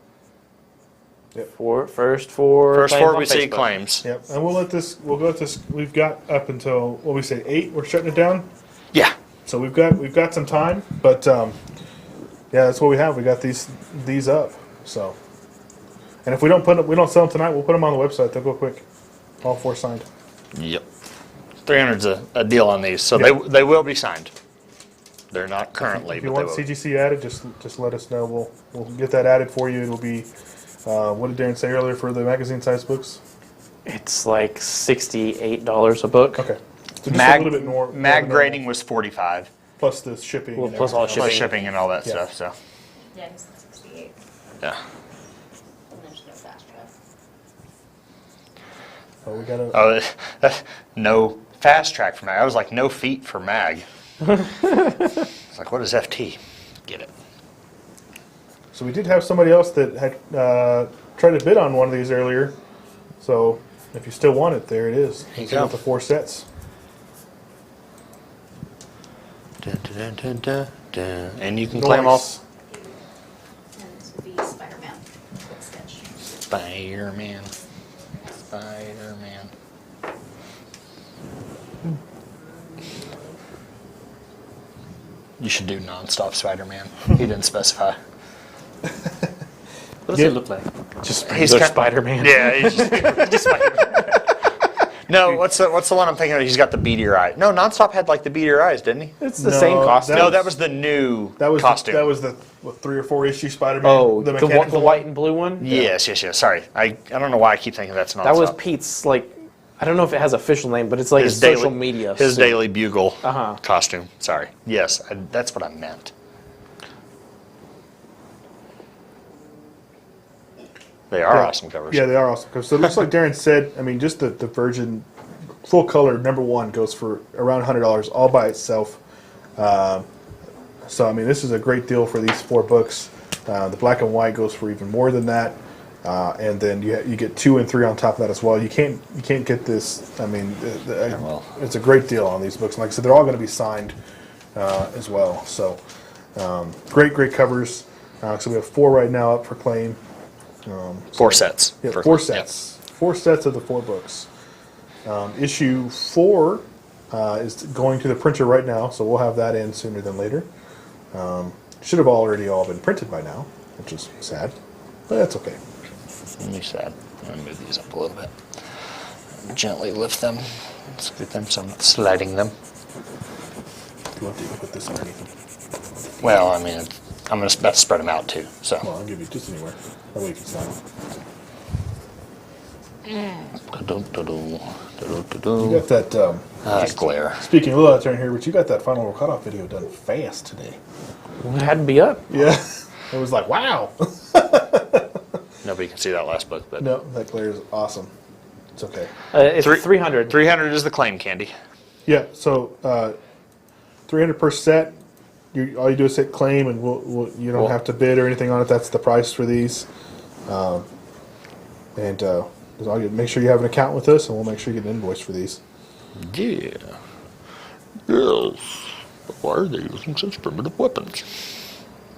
First First claims four on we see Facebook. claims. Yep. And we'll let this. We'll go with this. We've got up until what we say 8. We're shutting it down. Yeah. So we've got some time, but yeah, that's what we have. We got these up. So, and if we don't sell them tonight, we'll put them on the website. They'll go quick. All 4 signed. Yep. 300's a deal on these, so Yep. they will be signed. They're not currently, If you but want they will. CGC added, just let us know. We'll get that added for you. It'll be what did Darren say earlier for the magazine size books? It's like $68 a book. Okay. So just Mag, a little bit more. mag more grading was 45, plus the shipping. Well, and plus all everything plus else. shipping and all that Yeah. stuff. So Yeah, I guess it's 68. yeah. And there's no fast track. Oh, we got Oh, no fast track for mag. I was like, no feet for mag. It's like, what is FT? Get it. So we did have somebody else that had tried to bid on one of these earlier. So if you still want it, there it is. There you It's go. got the 4 sets. Dun, dun, dun, dun, dun. And you can claim all Nice. And this would be Spider-Man. Quick sketch. Spider-Man. Spider-Man. You should do non-stop Spider-Man. He didn't specify. What does Yeah. it look like? Just He's regular kind- Spider-Man. Yeah, he's just Spider-Man. No, what's the one I'm thinking of? He's got the beadier eye. No, non-stop had like the beadier eyes, didn't he? It's the No, same costume. that No, was- that was the new That was costume. that was the 3 or 4 issue Spider-Man. Oh, the the mechanical white and blue one? Yes. Sorry, I don't know why I keep thinking that's That non-stop. was Pete's, like, I don't know if it has official name, but it's like his social media. His suit. Daily Bugle Uh-huh. costume. Sorry. Yes, that's what I meant. They are awesome covers. Yeah, they are awesome covers. So it looks like Darren said, I mean, just the version, full color, #1 goes for around $100 all by itself. So, I mean, this is a great deal for these 4 books. The black and white goes for even more than that. And then you get 2 and 3 on top of that as well. You can't get this. I mean, well. it's a great deal on these books. And like I said, they're all going to be signed as well. So great covers. So we have 4 right now up for claim. 4 sets. Yeah, for- 4 sets. 4 sets of the 4 books. Issue 4 is going to the printer right now, so we'll have that in sooner than later. Should have already all been printed by now, which is sad, but that's okay. You said. I'm going to move these up a little bit. Gently lift them. Scoot them so I'm not sliding them. If you want to, you can put this underneath them. Well, I mean, I'm about to spread them out too. So. Well, I'll give you just anywhere. That way you can sign. You got that, Glare. speaking a little out there in here, but you got that final cutoff video done fast today. It had to be up. Yeah. It was like, wow. Nobody can see that last book, but No, that glare is awesome. It's okay. It's Three- 300. 300 is the claim candy. Yeah, so 300 per set. All you do is hit claim, and you don't Well- have to bid or anything on it. That's the price for these. And all you make sure you have an account with us, and we'll make sure you get an invoice for these. Yeah. Yes. But why are they using such primitive weapons?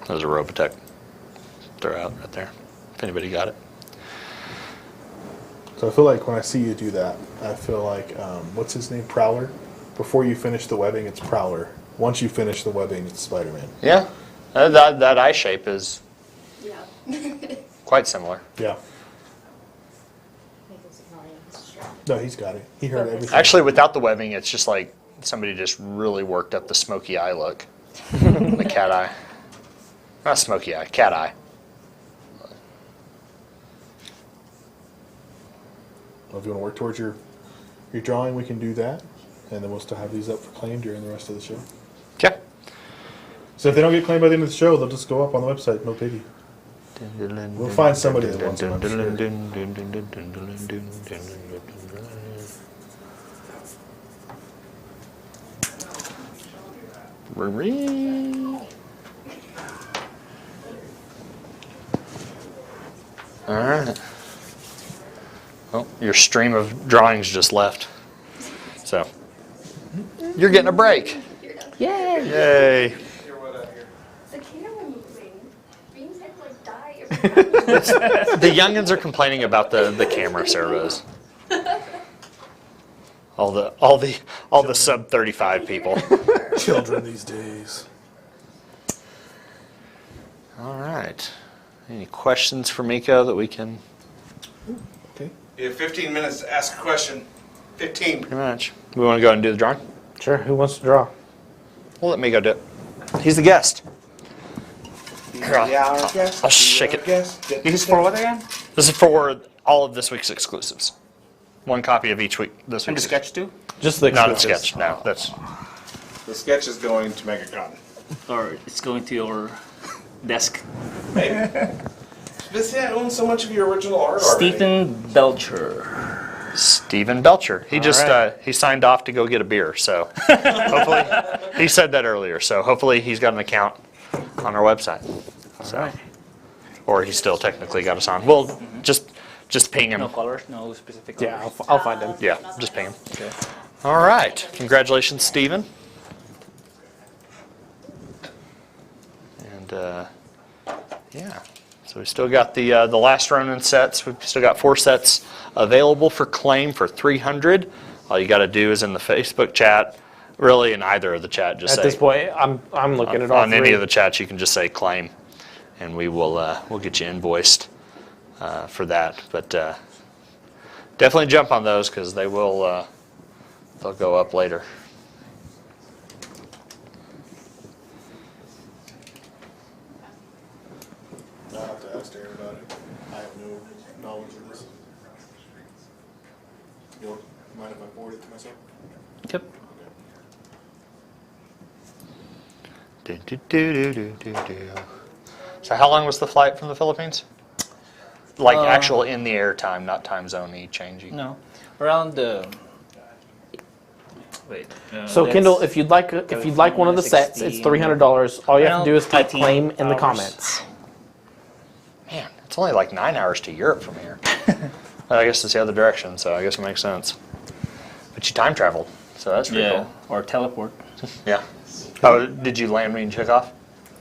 There's a Robotech. They're out right there. If anybody got it. So I feel like when I see you do that, I feel like what's his name, Prowler. Before you finish the webbing, it's Prowler. Once you finish the webbing, it's Spider-Man. Yeah. That eye shape is Yeah. quite similar. Yeah. Mico's ignoring his strap. No, he's got it. He heard everything. Actually, without the webbing, it's just like somebody just really worked up the smoky eye look. The cat eye. Not smoky eye, cat eye. Well, if you want to work towards your drawing, we can do that, and then we'll still have these up for claim during the rest of the show. Okay. So if they don't get claimed by the end of the show, they'll just go up on the website. No pity. We'll find somebody that wants them, I'm sure. All right. Well, your stream of drawings just left. So, you're getting a break. You're done. Yay. The camera moving. Beans had to like die every The youngins are complaining about the camera servos. All the sub 35 people. Children these days. All right. Any questions for Mico that we can? Okay. You have 15 minutes to ask a question. 15. Pretty much. We want to go ahead and do the drawing? Sure. Who wants to draw? We'll let Mico do it. He's the guest. Here, I'll shake it. This is for what again? This is for all of this week's exclusives. One copy of each week. This And the week's sketch too? Just the Not a exclusives. sketch. No, that's The sketch is going to MegaCon. Or it's going to your desk? This I own so much of your original art already. Stephen Belcher. Stephen Belcher. He just he signed off to go get a beer. So hopefully he said that earlier. So hopefully he's got an account on our website. So, or he's still technically got us on. We'll just ping him. No colors, no specific colors. Yeah, I'll find him. Yeah, just ping him. All right. Congratulations, Stephen. And yeah, so we still got the last Ronin sets. We've still got 4 sets available for claim for $300. All you got to do is in the Facebook chat, really in either of the chat, just At say this point, I'm looking at all on any three. of the chats, you can just say claim, and we will we'll get you invoiced for that. But definitely jump on those because they will they'll go up later. I'll have to ask Darren about it. I have no knowledge of this. You'll mind if I forward it to myself? Yep. So how long was the flight from the Philippines? Like actual in the air time, not time zone changing. No. Around the. Wait. So that's- Kendall, if you'd like one of the sets, it's $300. All you have to do is type 18 claim in the hours. comments. Man, it's only like 9 hours to Europe from here. I guess it's the other direction, so I guess it makes sense. But you time traveled, so that's pretty Yeah. Or teleport. cool. Yeah. Oh, did you land when you took off?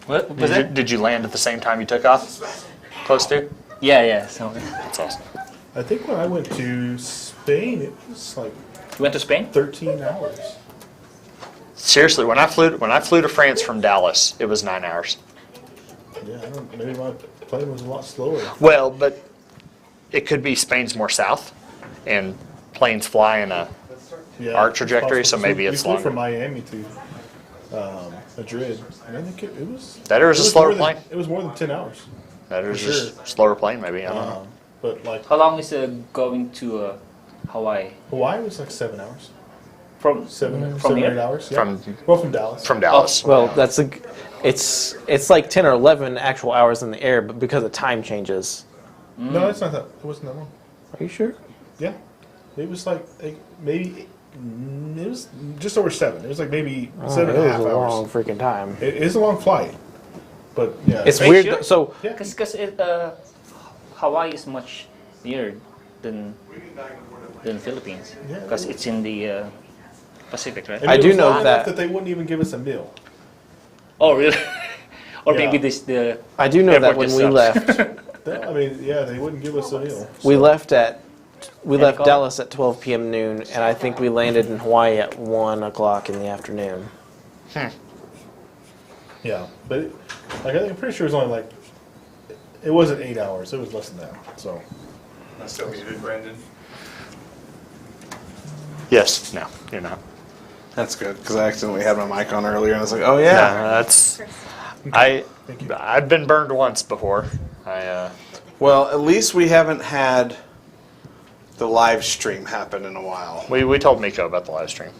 What was it? Did you land at the same time you took off? Close to? Yeah, yeah. So That's awesome. I think when I went to Spain, it was like you went to Spain? 13 hours. Seriously, when I flew to France from Dallas, it was 9 hours. Yeah, I don't. Maybe my plane was a lot slower. Well, but it could be Spain's more south, and planes fly in a Yeah, Art it's trajectory, so possible. maybe We it's flew longer. from Miami to Madrid, and I think it was. That is it a was slower more than- plane. It was more than 10 hours. that is For just sure. slower plane, maybe. I don't know. But like How long is going to Hawaii? Hawaii was like 7 hours. From Seven from or here? 8 hours. Yeah. From Dallas. from Dallas. Well, it's like 10 or 11 actual hours in the air, but because the time changes. No, it's not that. It wasn't that long. Are you sure? Yeah, it was like maybe it was just over 7. It was like maybe Oh, 7 it and a was half a hours. long freaking time. It is a long flight, but yeah, It's Are you weird. sure? So yeah. Because Hawaii is much nearer than Philippines. Yeah. Because it's in the Pacific, right? And I it do was know long enough that- they wouldn't even give us a meal. Oh, really? Or Yeah. maybe this the. I do know that Airport when just we sucks. left, I mean, yeah, they wouldn't give us a meal. we left Helicopter? Dallas at 12 p.m. noon, and I think we landed in Hawaii at 1 o'clock in the afternoon. Yeah, but I'm pretty sure it was only like it wasn't 8 hours. It was less than that. So I'm still muted, Brandon. Yes. No, you're not. That's good, because I accidentally had my mic on earlier, and I was like, oh Yeah, yeah. that's. Thank you. I've been burned once before. Well, at least we haven't had the live stream happen in a while. We told Mico about the live stream.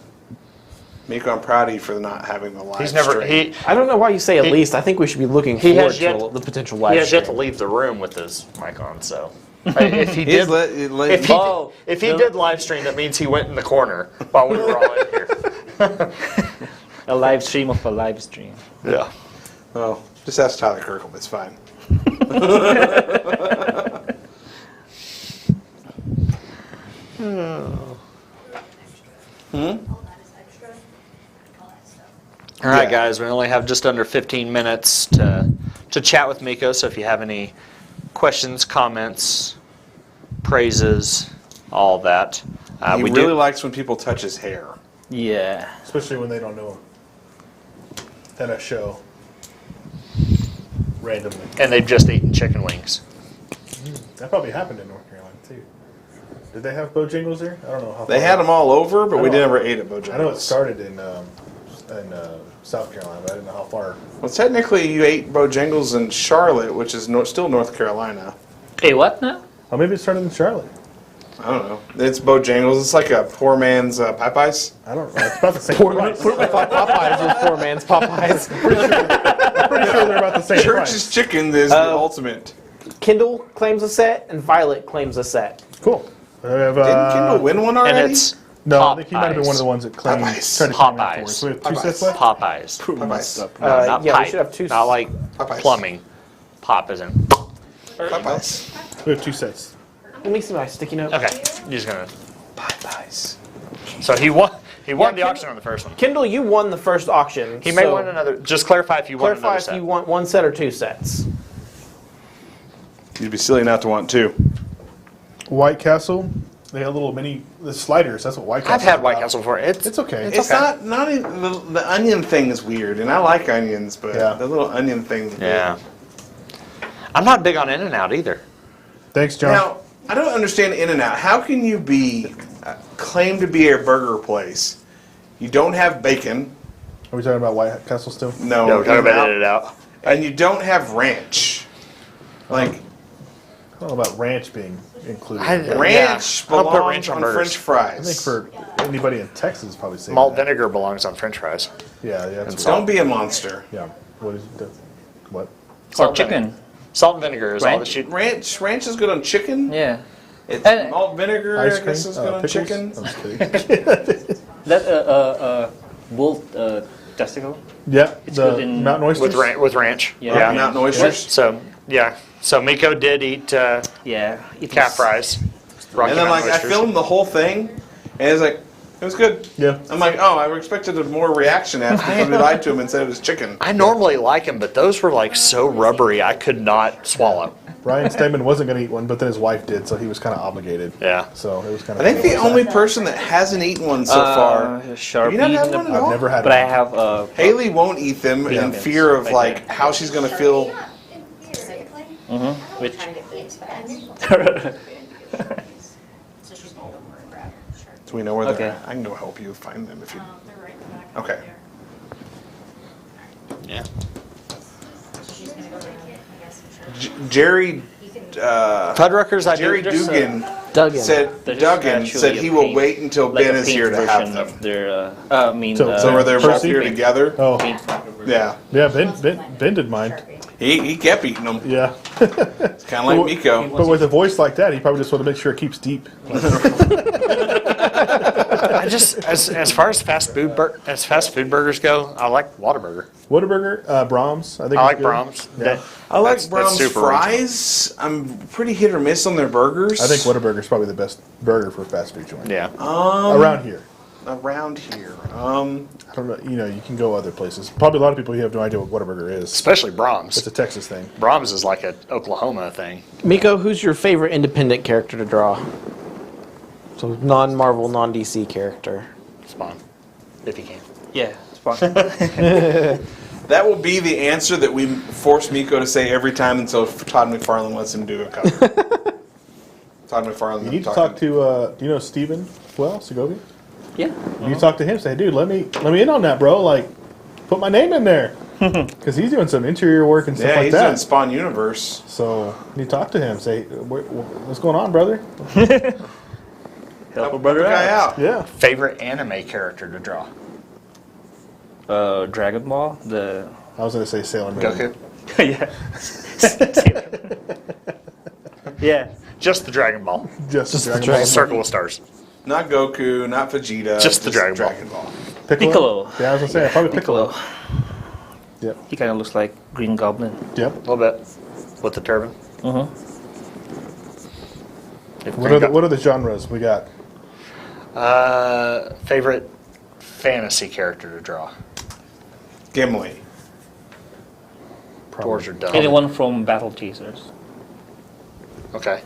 Mico, I'm proud of you for not having the live He's never stream. I don't know why you say at He- least. I think we should be looking he forward has yet- to the potential He live has yet to stream. leave the room with his mic on, so if he He's did, let- if he Oh, if he the- did live stream, that means he went in the corner while we were all in here. A live stream of a live stream. Yeah. Oh, just ask Tyler Kirkle. It's fine. All right, Yeah. guys, we only have just under 15 minutes to chat with Mico. So if you have any questions, comments, praises, all of that. He We really do. likes when people touch his hair. Yeah. Especially when they don't know him. At a show. Randomly. And they've just eaten chicken wings. That probably happened in North Carolina, too. Did they have Bojangles there? I don't know how They far- had them all over, but I we know- never ate at Bojangles. I know it started in South Carolina, but I didn't know how far. Well, technically, you ate Bojangles in Charlotte, which is still North Carolina. Hey, what now? Oh, maybe it started in Charlotte. I don't know. It's Bojangles. It's like a poor man's Popeyes. I don't know. It's about the same price. I thought Popeyes was poor man's Popeyes. Pretty sure they're about the same Church's price. Chicken is the ultimate. Kindle claims a set, and Violet claims a set. Cool. We have, Didn't Kindle win one already? And it's No, I think he might have been Popeyes. one of the ones that claimed. Popeyes. tried to claim that for Popeyes. us. We have two Popeyes. sets left? Popeyes. Popeyes. No, not yeah, pipe. we should have two. Not like Popeyes. plumbing. Pop isn't. Popeyes. We have two sets. Let me see my sticky note. Okay, you're just gonna. Popeyes. So he won. He won the Kim- auction on the first one. Kindle, you won the first auction. He may so win another. Just clarify if you won Clarify another if set. you want one set or two sets. You'd be silly not to want two. White Castle, they had little mini the sliders. That's what White Castle. I've had White Castle before. It's okay. It's not even, the onion thing is weird, and I like onions, but Yeah. the little onion thing. Yeah. I'm not big on In-N-Out either. Thanks, John. Now, I don't understand In-N-Out. How can you be claim to be a burger place? You don't have bacon. Are we talking about White Castle still? No, No, we're talking about In-N-Out. In-N-Out. And you don't have ranch. Like, I don't know about ranch being included. ranch I don't put belongs ranch on on burgers. French fries. I think for anybody in Texas, probably say Malt that. vinegar belongs on French fries. Yeah, yeah. That's Don't be a monster. Yeah. What is it? What? Or chicken. Salt and vinegar is all Ranch? that you. Ranch is good on chicken. Yeah. It's And- malt vinegar, Ice I cream? guess, is good on Pickles? chicken. I'm just kidding. That bull testicle. Yeah. It's the good in- mountain oysters. With ranch. Yeah. Mountain oysters. So yeah. So Mico did eat Yeah. It cat was- fries. Rocky And then, like, Mountain I oysters. filmed the whole thing, and it's like, it was good. Yeah. I'm like, oh, I expected a more reaction after somebody lied to him and said it was chicken. I normally like them, but those were like so rubbery I could not swallow. Ryan Stamen wasn't going to eat one, but then his wife did, so he was kind of obligated. Yeah. So it was kind of. I think the only person that hasn't eaten one so far, Sharp have you not had eaten one them, at all? I've never had but I one. have Haley won't eat them in Yeah. fear of Right like there. how she's gonna feel. which So she's gonna go for it, grab it, sure. Do we know where Okay. they're at? I can go help you find them if you. They're right in the back. Okay. Yeah. So she's gonna go down, I guess, for sure. Jerry You can. Fuddruckers, I Jerry do. Dugan Duggan. said there's Duggan actually said a he will paint- wait until like Ben a is paint here to have version them. of their, I mean, So where they're both Percy? here together. Oh, paint. Yeah, yeah. Ben did mine. he kept eating them. Yeah. It's kind of like Mico. But with a voice like that, he probably just want to make sure it keeps deep. I just as far as fast food burgers go, I like Whataburger. Whataburger, Brahms. I think I is like good. Brahms. Yeah. That- I like that's Brahms super fries. I'm pretty hit or miss on their burgers. I think Whataburger is probably the best burger for a fast food joint. Yeah. Around here. around here. I don't know. You know, you can go other places. Probably a lot of people here have no idea what Whataburger is. Especially Brahms. It's a Texas thing. Brahms is like an Oklahoma thing. Mico, who's your favorite independent character to draw? So non-Marvel, non-DC character. Spawn. If you can. Yeah, it's fun. That will be the answer that we force Mico to say every time until Todd McFarlane lets him do a cover. Todd McFarlane. You need to talk to. Do you know Steven well, Segovia? Yeah. You talk to him. Say, dude, let me in on that, bro. Like, put my name in there, because he's doing some interior work and stuff Yeah, like he's doing that. Spawn Universe. So you talk to him. Say, what's going on, brother? Help a Help brother the guy out. out. Yeah. Favorite anime character to draw? Dragon Ball, the I was gonna say Sailor Moon. Goku. yeah. Yeah. Just the Dragon Ball. Just the Dragon Dragon Ball. Circle of Stars. Not Goku, not Vegeta. Just the Dragon Ball. Piccolo. Yeah, I was gonna say probably Piccolo. Yep. He kind of looks like Green Goblin. Yep. A little bit. With the turban. If What are the genres we got? favorite fantasy character to draw? Gimli. Dwarves are dumb. Anyone from Battle Chasers? Okay.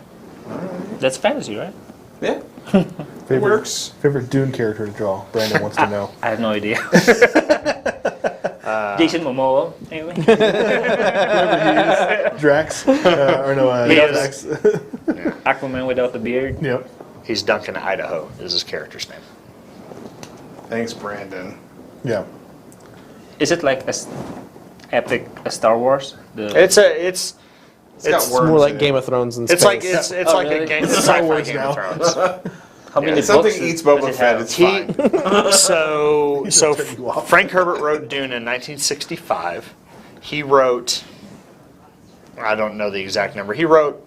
That's fantasy, right? Yeah, Favorite, works. favorite Dune character to draw? Brandon wants to know. I have no idea. Jason Momoa, anyway. Drax? Or no, He is. Drax. Aquaman without the beard. Yep. He's Duncan Idaho is his character's name. Thanks, Brandon. Yeah. Is it like as epic as Star Wars? It's It's got It's worms more like in Game it. of Thrones and it's space. like it's Oh, like really? a game. It's It's Star sci-fi Wars Game now. of Thrones. How many If something books eats does Boba it Fett, have? it's fine. So turn you off. Frank Herbert wrote Dune in 1965. He wrote, I don't know the exact number. He wrote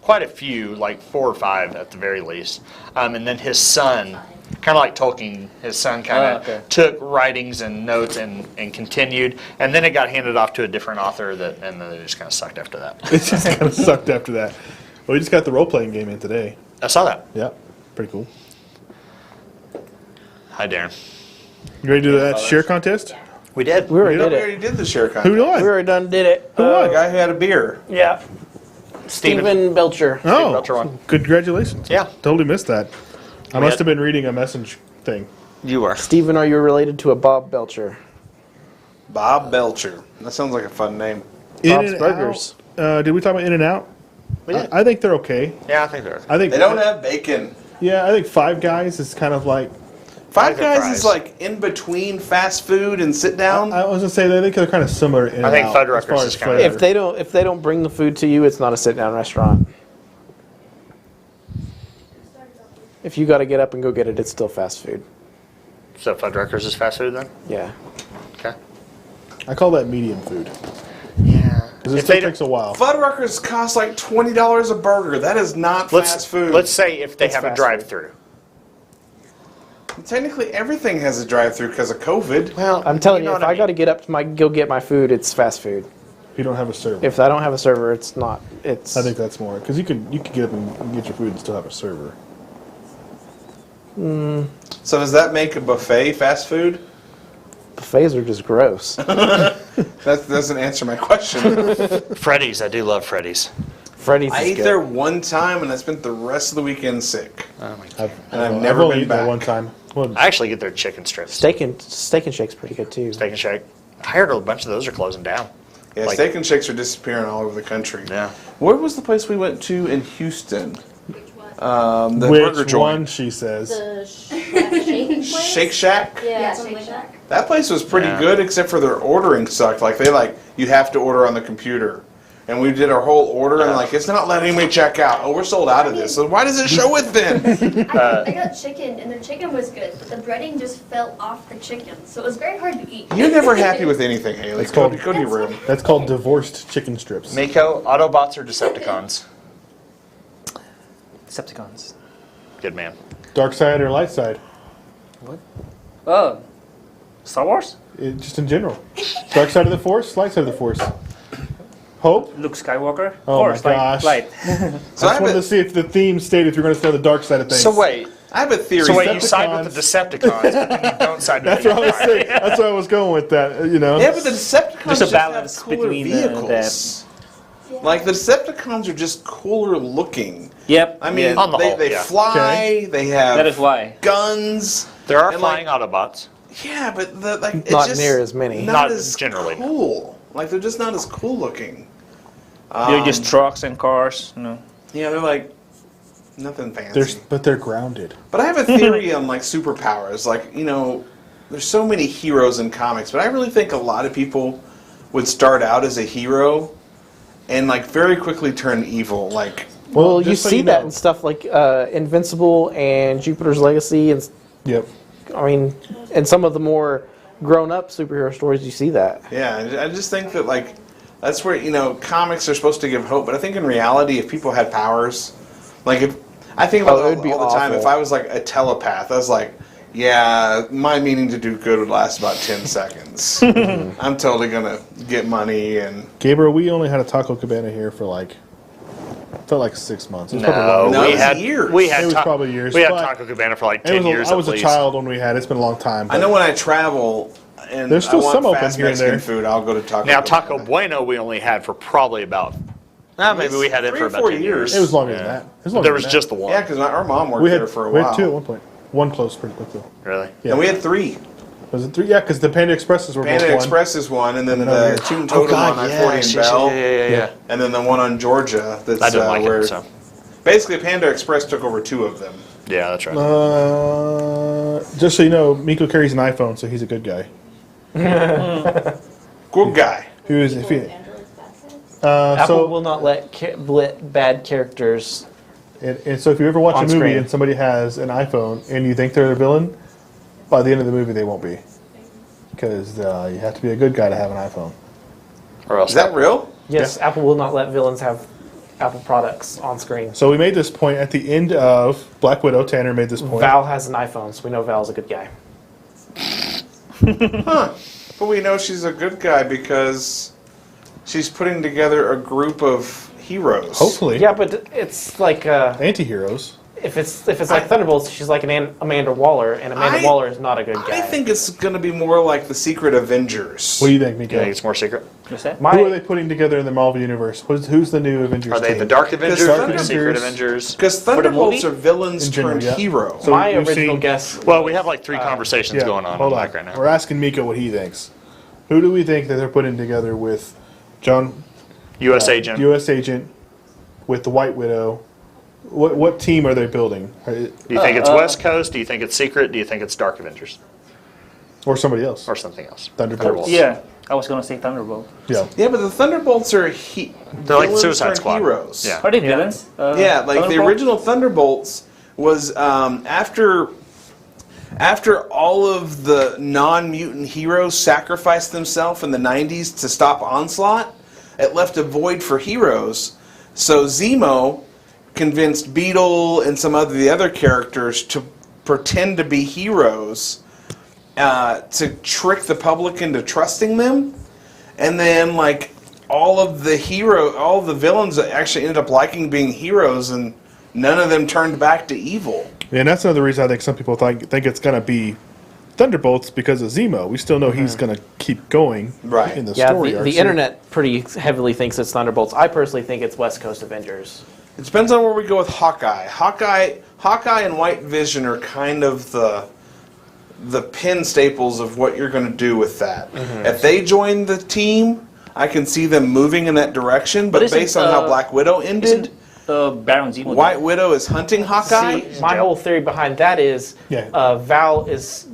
quite a few, like 4 or 5 at the very least. And then his son, kind of like Tolkien, his son kind of okay. took writings and notes and continued. And then it got handed off to a different author, and then it just kind of sucked after that. It just kind of sucked after that. Well, we just got the role-playing game in today. I saw that. Yeah. Pretty cool. Hi, Darren. You ready to do that share contest? We did. We already You know, did we it. already did the share Who contest. won? We already done did it. Who won? The guy who had a beer. Yeah. Stephen Belcher. Oh, Belcher won. congratulations. Yeah. Totally missed that. I We must had- have been reading a message thing. You were. Stephen, are you related to a Bob Belcher? Bob Belcher. That sounds like a fun name. Bob's Burgers. Did we talk about In-N-Out? We did. I think they're okay. Yeah, I think they're. I think They don't have bacon. Yeah, I think Five Guys is kind of like. Five Fries are Guys is fries. like in between fast food and sit down. I was gonna say they think they're kind of similar. To I think In-N-Out Fuddruckers as far is as kinda- flavor. If they don't bring the food to you, it's not a sit down restaurant. If you got to get up and go get it, it's still fast food. So Fuddruckers is fast food then? Yeah. Okay. I call that medium food Yeah. because it still takes a while. Fuddruckers cost like $20 a burger. That is not fast food. Let's say if they It's have a fast drive-through. Technically, everything has a drive-through because of COVID. Well, I'm telling you, know if what I mean. got to get up to go get my food, it's fast food. If you don't have a server, If I don't have a server, it's not. It's. I think that's more because you could get up and get your food and still have a server. So does that make a buffet fast food? buffets are just gross. That doesn't answer my question. Freddy's, I do love Freddy's. Freddy's I is ate good. there one time and I spent the rest of the weekend sick. Oh my God. And I've never only been eaten there back. one time. Well, I actually get their chicken strips. Steak and Shake's pretty good too. Steak and Shake. I heard a bunch of those are closing down. Yeah, Like- steak and shakes are disappearing all over the country. Yeah. Where was the place we went to in Houston? The which burger joint. one? She says. The shake place? Shake Shack? Yeah, something like that. That place was pretty Yeah. good, except for their ordering sucked. Like you have to order on the computer. And we did our whole order, and like, it's not letting anybody check out. Oh, we're sold out of this. So why does it show it then? I got chicken, and the chicken was good, but the breading just fell off the chicken, so it was very hard to eat. You're never happy with anything, Haley. It's Go called- to your room. That's called divorced chicken strips. Miko, Autobots or Decepticons? Decepticons. Good man. Dark side or light side? Oh, Star Wars? Just in general. Dark side of the Force, light side of the Force. Hope? Luke Skywalker? Oh my Force, like, gosh. light. So I just wanted to see if the theme stated if you're going to stay on the dark side of things. So wait. I have a theory. So wait, you side with the Decepticons, but then you don't side with That's the what I was saying. That's why I was going with that. You know. Yeah, but the Decepticons There's a just balance have cooler between vehicles. Like the Decepticons are just cooler looking. Yep. I mean, On the whole, they yeah. fly. Okay. They have That is why. guns. There are And, flying like, Autobots. Yeah, but it's Not just near as many. Not, Not as generally, no. cool. Like they're just not as cool looking. They're just trucks and cars, you know. Yeah, they're like nothing fancy. They're grounded. But I have a theory on like superpowers. Like, you know, there's so many heroes in comics, but I really think a lot of people would start out as a hero and like very quickly turn evil. Like, Well, you just so see you that know. in stuff like Invincible and Jupiter's Legacy, and Yep. I mean, and some of the more grown-up superhero stories, you see that. yeah, I just think that like that's where, you know, comics are supposed to give hope, but I think in reality, if people had powers, like if I think about Oh, it it would be all the time. awful. If I was like a telepath, I was like, yeah, my meaning to do good would last about 10 seconds. I'm totally gonna get money and Gabriel, we only had a Taco Cabana here for felt like 6 months. It was probably No, longer. No, we it was had years. We had It was probably years, We had but Taco Cabana for like It 10 was years I was at a least. child when we had it. It's been a long time. I know when I travel and There's still I want some open fast here and Mexican there. food, I'll go to Taco Now Cabana. Taco Bueno we only had for probably about Maybe we had it 3 for or about 4 10 years. years. It was longer than that. It was longer There than was that. just the one. Yeah, because our mom worked we there for a we while. had 2 at one point. One closed pretty quickly. Really? Yeah. And we had 3. Was it 3? Yeah, because the Panda Expresses were Panda both Express is one, and then And then over the here. Toon Totem on I-40 and Bell, yeah. and then the one on Georgia. That's I didn't like where it, so. basically Panda Express took over 2 of them. Yeah, that's right. Just so you know, Mico carries an iPhone, so he's a good guy. Good guy. Who is if he, Android's bad sides? Apple so will not let bad characters. and so if you ever watch On a movie screen. and somebody has an iPhone and you think they're a villain, by the end of the movie they won't be, because you have to be a good guy to have an iPhone. Or else Is that real? Yes, Apple will not let villains have Apple products on screen. So we made this point at the end of Black Widow. Tanner made this point. Val has an iPhone, so we know Val's a good guy. Huh. But we know she's a good guy because she's putting together a group of heroes. Hopefully, Yeah, but it's like anti-heroes. if it's like Thunderbolts, she's like an Amanda Waller, and Amanda Waller is not a good guy. I think it's going to be more like the Secret Avengers. What do you think, you Miko? think it's more secret? What's that? Who are they putting together in the Marvel universe? Who's the new Avengers Are they team? the Dark Avengers Dark or the Secret Avengers- Avengers? Because the Thunderbolts movie? are villains In general, turned yeah. heroes. So My we've original seen- guess. Well, we have like 3 conversations going on hold in the on. mic right now. We're asking Miko what he thinks. Who do we think that they're putting together with John, U.S. agent. U.S. Agent, with the White Widow? What team are they building? Do you think it's West Coast? Do you think it's Secret? Do you think it's Dark Avengers? Or somebody else? Or something else? Thunderbolts. Yeah, I was gonna say Thunderbolt. Yeah. Yeah, but the Thunderbolts are They're like villains Suicide turned Squad. heroes. Yeah. Are they villains? Yeah, like the Thunderbolt? original Thunderbolts was after all of the non-mutant heroes sacrificed themselves in the 90s to stop Onslaught, it left a void for heroes. So Zemo convinced Beetle and some of the other characters to pretend to be heroes to trick the public into trusting them. And then like all of the villains actually ended up liking being heroes, and none of them turned back to evil. And that's another reason I think some people think it's going to be Thunderbolts because of Zemo. We still know he's going to keep going Right. in the Yeah, story. the internet pretty heavily thinks it's Thunderbolts. I personally think it's West Coast Avengers. It depends on where we go with Hawkeye. Hawkeye and White Vision are kind of the pin staples of what you're going to do with that. If they join the team, I can see them moving in that direction. But isn't, based on how Black Widow ended, Baron Zemo. White Widow is hunting Hawkeye. See, my whole theory behind that is Yeah. Val is.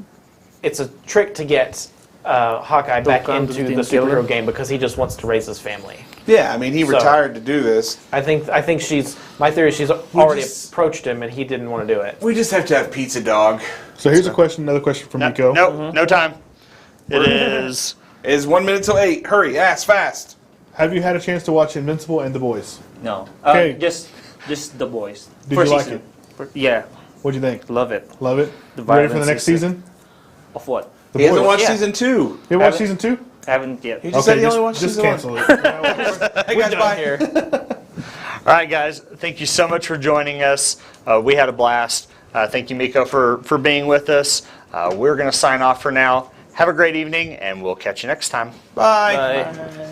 It's a trick to get Hawkeye back come into to the kill him. superhero game because he just wants to raise his family. Yeah, I mean he So- retired to do this. I think she's. My theory is she's already just- approached him and he didn't want to do it. We just have to have Pizza Dog. So here's another question from Miko. No time. It is. It is 1 minute till 8. Hurry, ass fast. Have you had a chance to watch Invincible and The Boys? No. Okay. Just the boys. Did First you like season. Yeah, What'd you think? love it. Love it? The You ready for the violence next is- season? Of what? The He hasn't Boys. watched Yeah. season 2. You watched Haven't- season 2? Haven't yet. He just said he only just, watched just season cancel 1. it. Hey guys, bye. Here. All right, guys. Thank you so much for joining us. We had a blast. Thank you, Miko, for being with us. We're going to sign off for now. Have a great evening, and we'll catch you next time. Bye. Bye.